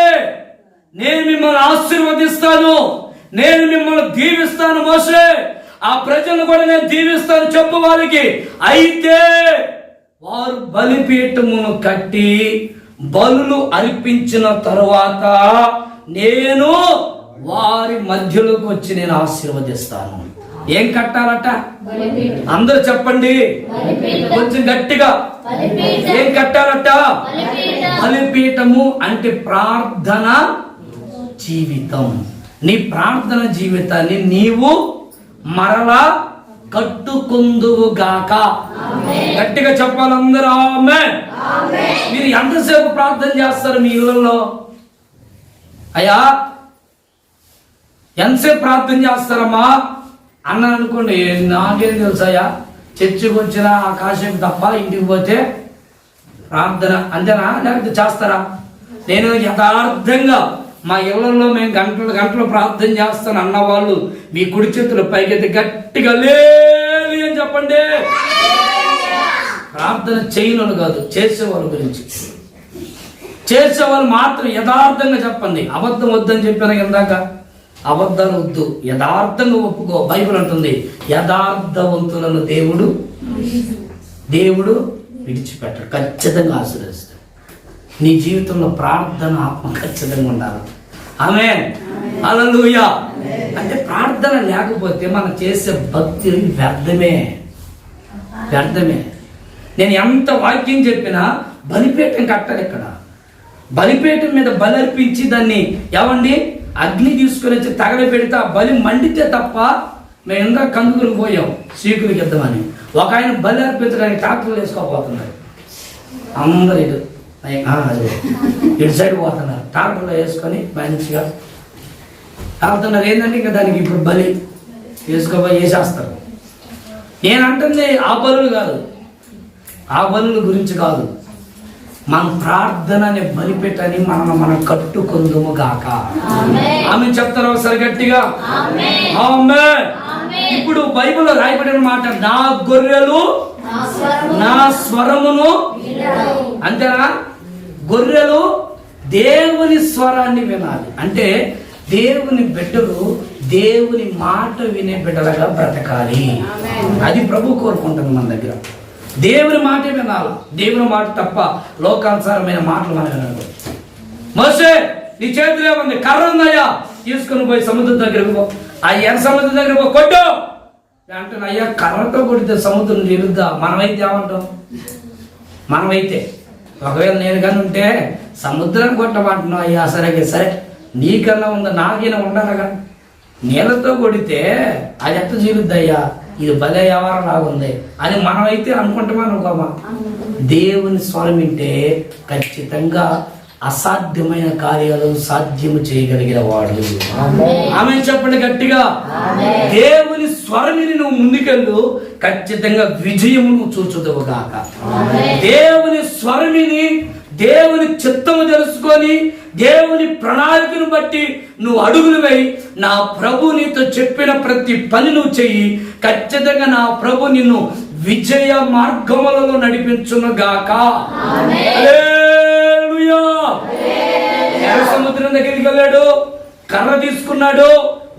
నేను మిమ్మల్ని ఆశీర్వదిస్తాను, నేను మిమ్మల్ని దీవిస్తాను. మోసే ఆ ప్రజలను కూడా నేను దీవిస్తాను చెప్పు వారికి. అయితే వారు బలిపీఠమును కట్టి బలులు అర్పించిన తరువాత నేను వారి మధ్యలోకి వచ్చి నేను ఆశీర్వదిస్తాను. ఏం కట్టాలట? అందరూ చెప్పండి కొంచెం గట్టిగా. ఏం కట్టాలట? బలిపీఠము అంటే ప్రార్థన జీవితం. నీ ప్రార్థన జీవితాన్ని నీవు మరలా కట్టుకుందువు గాక. గట్టిగా చెప్పాలి అందరూ ఆమేన్. మీరు ఎంతసేపు ప్రార్థన చేస్తారు మీ ఇళ్ళల్లో? అయ్యా ఎంతసేపు ప్రార్థన చేస్తారమ్మా అన్నాను అనుకోండి, నాకేం తెలుసయ్యా, చర్చికి వచ్చిన ఆ కాసేపు తప్ప ఇంటికి పోతే ప్రార్థన అంతేనా, లేకపోతే చేస్తారా? నేను యథార్థంగా మా ఇళ్లలో మేము గంటలు గంటలు ప్రార్థన చేస్తాను అన్నవాళ్ళు మీ కుడి చేతులు పైకెత్తి గట్టిగా లేవి అని చెప్పండి. ప్రార్థన చేయను కాదు, చేసేవాళ్ళ గురించి. చేసేవాళ్ళు మాత్రం యథార్థంగా చెప్పండి. అబద్ధం వద్దని చెప్పాను ఇందాక. అబద్ధాలు వద్దు, యథార్థంగా ఒప్పుకో. బైబిల్ అంటుంది యథార్థవంతులను దేవుడు విడిచిపెట్టడు, ఖచ్చితంగా ఆశీర్వదిస్తాడు. నీ జీవితంలో ప్రార్థన ఆత్మ ఖచ్చితంగా ఉండాలి. ఆమేన్, హల్లెలూయా. అంటే ప్రార్థన లేకపోతే మనం చేసే భక్తి వ్యర్థమే. నేను ఎంత వాక్యం చెప్పినా బలిపీఠం కట్టాలి. ఇక్కడ బలిపీఠం మీద బలి అర్పించి దాన్ని ఏమండి అగ్ని తీసుకుని వచ్చి తగల పెడితే ఆ బలి మండితే తప్ప. మేము ఇంకా కందుకుని పోయాం సీకులకి ఇద్దామని. ఒక ఆయన బలి అర్పించడానికి ట్రాక్టర్లు వేసుకోపోతున్నారు. అందరు ఇటు సైడ్ పోతున్నారు, ట్రాక్టర్లో వేసుకొని మంచిగా వెళ్తున్నారు. ఏంటంటే ఇంకా దానికి ఇప్పుడు బలి వేసుకోపోయి వేసేస్తారు. నేను అంటుంది ఆ బలులు కాదు, ఆ బలుల గురించి కాదు. మన ప్రార్థన అనే బలిపెట్టని మనం కట్టుకుందుము గాక. ఆమె చెప్తారు ఒకసారి గట్టిగా ఆమేన్. ఇప్పుడు బైబిల్లో రాయబడిన మాట, నా గొర్రెలు నా స్వరమును. అంతేనా? గొర్రెలు దేవుని స్వరాన్ని వినాలి. అంటే దేవుని బిడ్డలు దేవుని మాట వినే బిడ్డలుగా బ్రతకాలి. అది ప్రభు కోరుకుంటుంది మన దగ్గర. దేవుని మాటే వినాలి. దేవుని మాట తప్ప లోకానుసారమైన మాటలు మనం వినాలి. మోసే నీ చేతిలో ఉంది, కర్ర ఉందయ్యా, తీసుకుని పోయి సముద్రం దగ్గరకు పో, ఆ ఎర్ర సముద్రం దగ్గర పో, కొట్టు అంటే అయ్యా కర్రతో కొడితే సముద్రం నిలుద్దా? మనమైతే ఏమంటాం? మనమైతే ఒకవేళ నేను కానీ ఉంటే సముద్రాన్ని కొట్టమంటున్నావు అయ్యా, సరే నీకన్నా ఉందా, నాకైనా ఉండాలగా. నీళ్ళతో కొడితే అది ఎట్ట చీలుద్దయ్యా, ఇది భలే వ్యవహారం లాగుంది అని మనమైతే అనుకుంటామా అనుకోమా? దేవుని స్వరం వింటే ఖచ్చితంగా అసాధ్యమైన కార్యాలు సాధ్యము చేయగలిగిన వాడు. ఆమె చెప్పండి గట్టిగా. దేవుని స్వరమిని నువ్వు ముందుకెళ్ళు, ఖచ్చితంగా విజయమును చూచుదువుగాక. దేవుని స్వరమిని, దేవుని చిత్తము తెలుసుకొని దేవుని ప్రణాళికను బట్టి నువ్వు అడుగులు వేయి. నా ప్రభు నీతో చెప్పిన ప్రతి పని నువ్వు చెయ్యి. ఖచ్చితంగా నా ప్రభు నిన్ను విజయ మార్గములలో నడిపించును గాక. హల్లెలూయా. ఎర్ర సముద్రం దగ్గరికి వెళ్ళాడు, కర్ర తీసుకున్నాడు,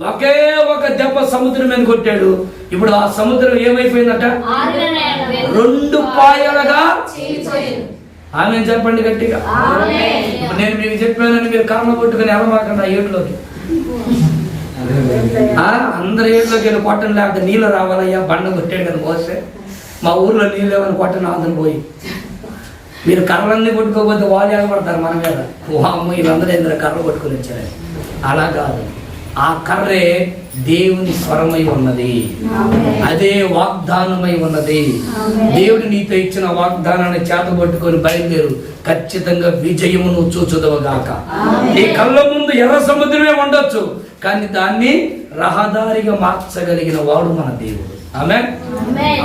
ఒకే ఒక దెబ్బ సముద్రం మీద కొట్టాడు. ఇప్పుడు ఆ సముద్రం ఏమైపోయిందట? 2 పాయలుగా. ఆమె చెప్పండి గట్టిగా. నేను మీకు చెప్పానని మీరు కర్ర కొట్టుకుని వెళ్ళమాకండి ఆ ఏట్లోకి. అందరు ఏట్లోకి వెళ్ళి కొట్టను, లేకపోతే నీళ్ళు రావాలయ్యా, బండ కొట్టాడు కదా పోస్తే. మా ఊర్లో నీళ్ళు ఏమైనా కొట్టను అందరు పోయి. మీరు కర్రలన్నీ కొట్టుకోకపోతే వాళ్ళు ఎగబడతారు మన మీద. అమ్మ వీళ్ళందరూ ఎందుకు కర్ర కొట్టుకుని వచ్చారు? అలా కాదు, ఆ కర్రే దేవుని స్వరమై ఉన్నది, అదే వాగ్దానమై ఉన్నది. దేవుడు నీతో ఇచ్చిన వాగ్దానాన్ని చేతబట్టుకొని బయలుదేరు, ఖచ్చితంగా విజయము నువ్వు చూచుదవగాక. నీ కళ్ళ ముందు ఎర్ర సముద్రమే ఉండొచ్చు, కానీ దాన్ని రహదారిగా మార్చగలిగిన వాడు మన దేవుడు. ఆమేన్,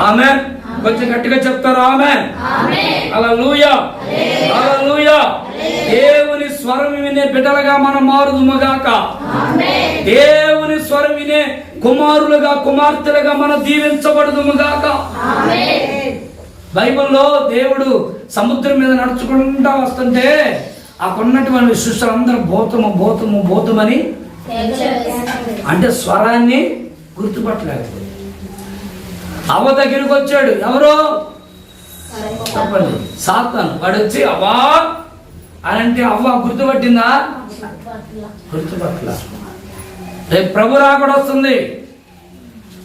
ఆమేన్. కొంచెం గట్టిగా చెప్తారు ఆమేన్. హల్లెలూయా, హల్లెలూయా. దేవుని స్వరం వినే బిడ్డలుగా మనం మారుదుముగాక. దేవుని స్వరం వినే కుమారులుగా కుమార్తెలుగా మనం దీవించబడుదుముగాక. బైబిల్లో దేవుడు సముద్రం మీద నడుచుకుంటా వస్తుంటే అక్కడున్నటువంటి శిష్యులందరూ భూతమని అంటే స్వరాన్ని గుర్తుపట్టలేకపోయింది. అవ్వ దగ్గరికి వచ్చాడు. ఎవరో చెప్పండి? సాతాను. వాడు వచ్చి అవ్వా అని అంటే అవ్వ గుర్తుపట్టిందా? గుర్తుపట్ల. రేపు ప్రభు రాకడ వస్తుంది.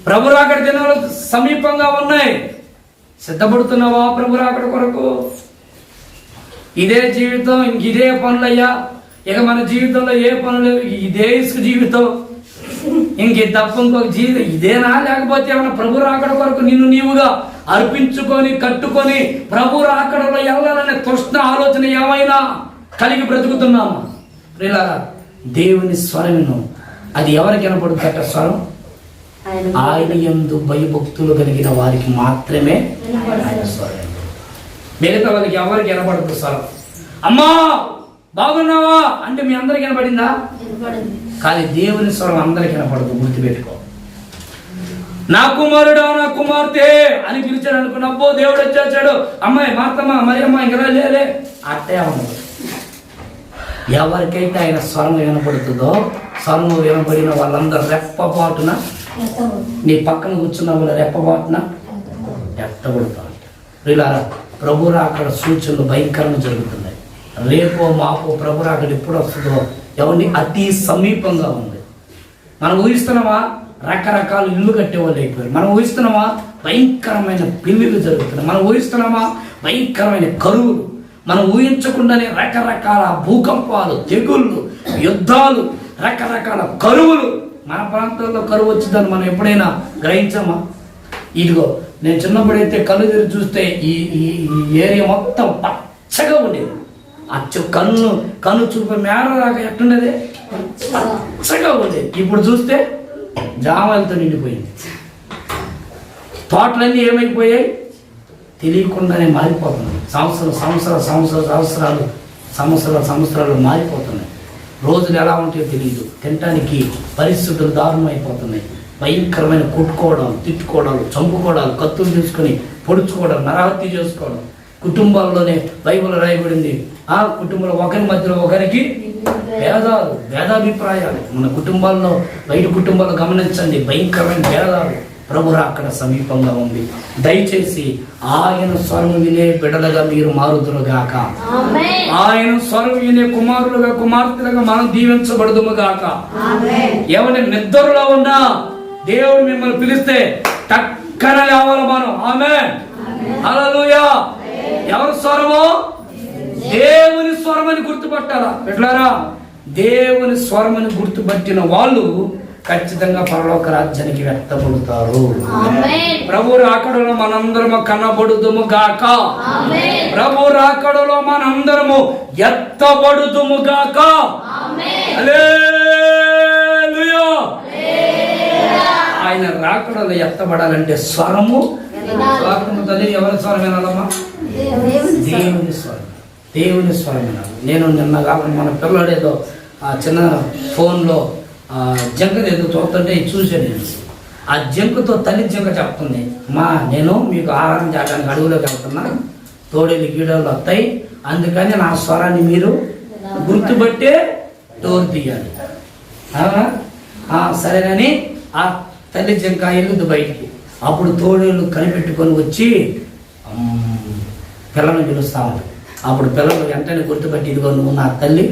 ప్రభు రాకడ దినాలు సమీపంగా ఉన్నాయి. సిద్ధపడుతున్నావా ప్రభు రాకడ కొరకు? ఇదే జీవితం, ఇంక ఇదే పనులయ్యా, ఇక మన జీవితంలో ఏ పనులు, ఇదే ఇసుక జీవితం, ఇంక తప్ప ఇంకొక జీవితం ఇదేనా? లేకపోతే ఏమైనా ప్రభు రాకడ కొరకు నిన్ను నీవుగా అర్పించుకొని కట్టుకొని ప్రభు రాకడలో వెళ్ళాలనే తృష్ణ ఆలోచన ఏమైనా కలిగి బ్రతుకుతున్నామా? ఇలా దేవుని స్వరమును, అది ఎవరికి వినపడుతుందట స్వరం? ఆయన యందు భయభక్తులు కలిగిన వారికి మాత్రమే ఆయన స్వరం. మిగతా వాళ్ళకి ఎవరికి వినపడుతుంది స్వరం? అమ్మా బాగున్నావా అంటే మీ అందరికి వినపడిందా? కానీ దేవుని స్వరం అందరికి వినపడదు. గుర్తుపెట్టుకో. నా కుమారుడు నా కుమార్తె అని పిలిచాడు అనుకున్న, అబ్బో దేవుడు వచ్చాడు, అమ్మాయి మార్తమ్మ మరి అమ్మ ఇంకా లేలే అట్టే ఉండదు. ఎవరికైతే ఆయన స్వరం వినపడుతుందో, స్వరం వినపడిన వాళ్ళందరూ రెప్పపాటున, నీ పక్కన కూర్చున్న వాళ్ళు రెప్పపాటున ఎట్టబడుతూ ఉంటారు. వీళ్ళారా ప్రభు రాకడ సూచనలు భయంకరంగా జరుగుతున్నాయి. రేపో మాపో ప్రభు రాకడ ఎప్పుడు వస్తుందో ఎవరిని అతి సమీపంగా ఉంది. మనం ఊహిస్తున్నామా? రకరకాల ఇల్లు కట్టేవాళ్ళు అయిపోయారు. మనం ఊహిస్తున్నామా? భయంకరమైన పెళ్లిళ్ళు జరుగుతున్నాయి. మనం ఊహిస్తున్నామా? భయంకరమైన కరువులు. మనం ఊహించకుండానే రకరకాల భూకంపాలు, తెగుళ్ళు, యుద్ధాలు, రకరకాల కరువులు. మన ప్రాంతంలో కరువు వచ్చిందని మనం ఎప్పుడైనా గ్రహించామా? ఇదిగో నేను చిన్నప్పుడైతే కళ్ళు తెరిచి చూస్తే ఈ ఏరియా మొత్తం పచ్చగా ఉండేది. కన్ను చూపే మేర దాకా ఎట్టుండేది? పచ్చగా ఉండేది. ఇప్పుడు చూస్తే జామాలతో నిండిపోయింది. తోటలన్నీ ఏమైపోయాయి? తెలియకుండానే మారిపోతున్నాయి. సంవత్సరాలు మారిపోతున్నాయి. రోజులు ఎలా ఉంటాయో తెలియదు. తినటానికి పరిస్థితులు దారుణం అయిపోతున్నాయి. భయంకరమైన కొట్టుకోవడం, తిట్టుకోవడాలు, చంపుకోవడాలు, కత్తులు తీసుకొని పొడుచుకోవడం, నరహత్య చేసుకోవడం. కుటుంబాల్లోనే బైబిల్ రాయబడింది, ఆ కుటుంబంలో ఒకరి మధ్యలో ఒకరికి భేదాభిప్రాయాలు. మన కుటుంబాల్లో బయట కుటుంబాల్లో గమనించండి, భయంకరమైన భేదాలు. ప్రభు రాకడ సమీపంగా ఉంది. దయచేసి ఆయన స్వరం వినే బిడ్డలుగా మీరు మారుదురుగాక. ఆయన స్వరం వినే కుమారులుగా కుమార్తెలుగా మనం దీవించబడుదుముగాక. ఎవరి నిద్రలో ఉన్నా దేవుడు మిమ్మల్ని పిలిస్తే టక్కన లేవాలి మనం. ఆమేన్, హల్లెలూయా. ఎవరి స్వరమో? దేవుని స్వరమని గుర్తుపట్టాలా బిడ్డలారా? దేవుని స్వరమని గుర్తుపట్టిన వాళ్ళు ఖచ్చితంగా పరలోక రాజ్యానికి వ్యక్తపడుతారు. ప్రభు రాకడలో మనందరము కనబడుదుము గాక. ప్రభు రాకడలో మనందరము ఎత్తబడుదుము గాక. హల్లెలూయా. ఆయన రాకడలో ఎత్తబడాలంటే స్వరము తల్లి ఎవరి స్వరం వినాలమ్మా? దేవుని స్వరం. దేవుని స్వరం వినాలి. నేను నిన్న కాకుండా మన పిల్లడేదో ఆ చిన్న ఫోన్లో జంకది ఏదో చూస్తుంటే చూసాను నేను. ఆ జంకుతో తల్లి జంక చెప్తుంది, మా నేను మీకు ఆహారం చేయడానికి అడవులోకి వెళ్తున్నా, తోడేలు గీడలు వస్తాయి, అందుకని నా స్వరాన్ని మీరు గుర్తుపట్టే డోర్ తీయాలి. సరేనని ఆ తల్లి జంక వెళ్ళింది బయటికి. అప్పుడు తోడేళ్ళు కనిపెట్టుకొని వచ్చి పిల్లల్ని పిలుస్తా ఉంటారు. అప్పుడు పిల్లలు వెంటనే గుర్తుపట్టి, ఇదిగో నువ్వు నా తల్లి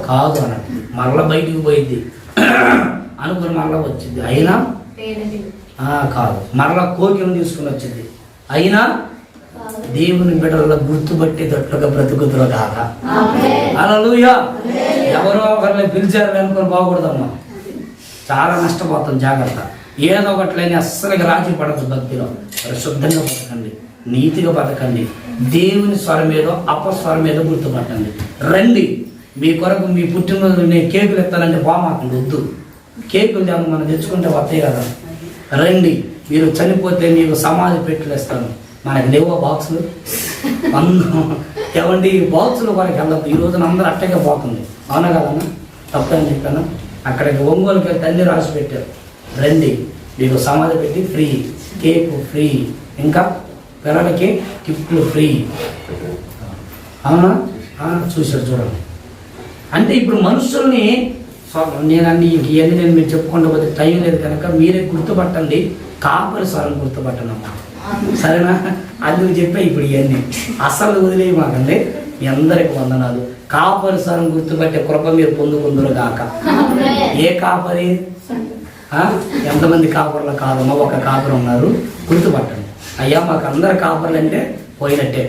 కాదు అన్నట్టు. మరలా బయటికి పోయింది అనుకుని మరలా వచ్చింది. అయినా కాదు. మరలా కోకిలను తీసుకుని వచ్చింది. అయినా దేవుని బిడ్డల గుర్తుపట్టేటట్లుగా బ్రతుకుతురు కాక. హల్లెలూయా. ఎవరో ఒకరిని పిలిచారు అనుకుని బాగకూడదమ్మా, చాలా నష్టపోతాం. జాగ్రత్త. ఏదో ఒకట్లేని అస్సలుగా రాజీ పడదు. భక్తిలో పరిశుద్ధంగా బతకండి, నీతిగా బతకండి. దేవుని స్వరం ఏదో అపస్వరం ఏదో గుర్తుపట్టండి. రండి, మీ కొరకు మీ పుట్టినరోజు నేను కేకులు ఎత్తానంటే బామాకండి, వద్దు. కేకులు మనం తెచ్చుకుంటే వస్తాయి కదా. రండి, మీరు చనిపోతే మీకు సమాధి పెట్టులేస్తాను. మనకి లేవో బాక్సులు ఏమండి? బాక్సులు వరకు వెళ్ళదు. ఈ రోజున అందరూ అట్టగా పోతుంది. అవునా కదన్నా? తప్పని చెప్పాను. అక్కడికి ఒంగోలుకి వెళ్తే అన్ని రాసి పెట్టారు. రండి, మీకు సమాధి పెట్టి ఫ్రీ, కేకు ఫ్రీ, ఇంకా పిల్లలకి గిఫ్ట్లు ఫ్రీ. అవునా? చూశారు చూడండి. అంటే ఇప్పుడు మనుషుల్ని నేనండి ఇవన్నీ నేను మీరు చెప్పుకుంటూ పోతే టైం లేదు కనుక మీరే గుర్తుపట్టండి. కాపరి స్వరం గుర్తుపట్టండి అమ్మా, సరేనా? అందుకు చెప్పే ఇప్పుడు ఇవన్నీ అస్సలు వదిలేయమాకండి. మీ అందరికి వందనాలు. కాపరి స్వరం గుర్తుపట్టే కృప మీరు పొందుకుందరు గాక. ఏ కాపరి? ఎంతమంది కాపర్లు కాదమ్మా, ఒక కాపరి ఉన్నారు, గుర్తుపట్టండి. అయ్యా మాకు అందరు కాపర్లు అంటే పోయినట్టే,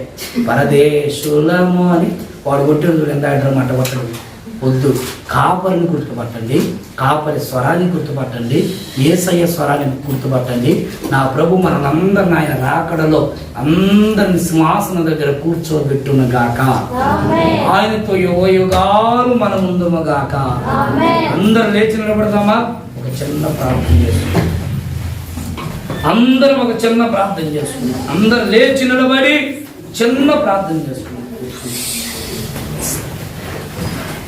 పరదేశులము అని వాడు కొట్టిన ఎంత మాట కొట్టడం వద్దు. కాపరిని గుర్తుపట్టండి, కాపరి స్వరాన్ని గుర్తుపట్టండి, యేసయ్య స్వరాన్ని గుర్తుపట్టండి. నా ప్రభు మనందరిని ఆయన రాకడలో అందరిని సింహాసనం దగ్గర కూర్చోబెట్టును గాక. ఆయనతో యుగాలు మన ముందుము గాక. అందరు లేచి నిలబడదామా? ఒక చిన్న ప్రార్థన చేసుకుందాం. అందరం ఒక చిన్న ప్రార్థన చేసుకుందాం. అందరు లేచి నిలబడి చిన్న ప్రార్థన చేసుకుందాం.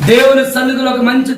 దేవుని సన్నిధిలో ఒక మంచి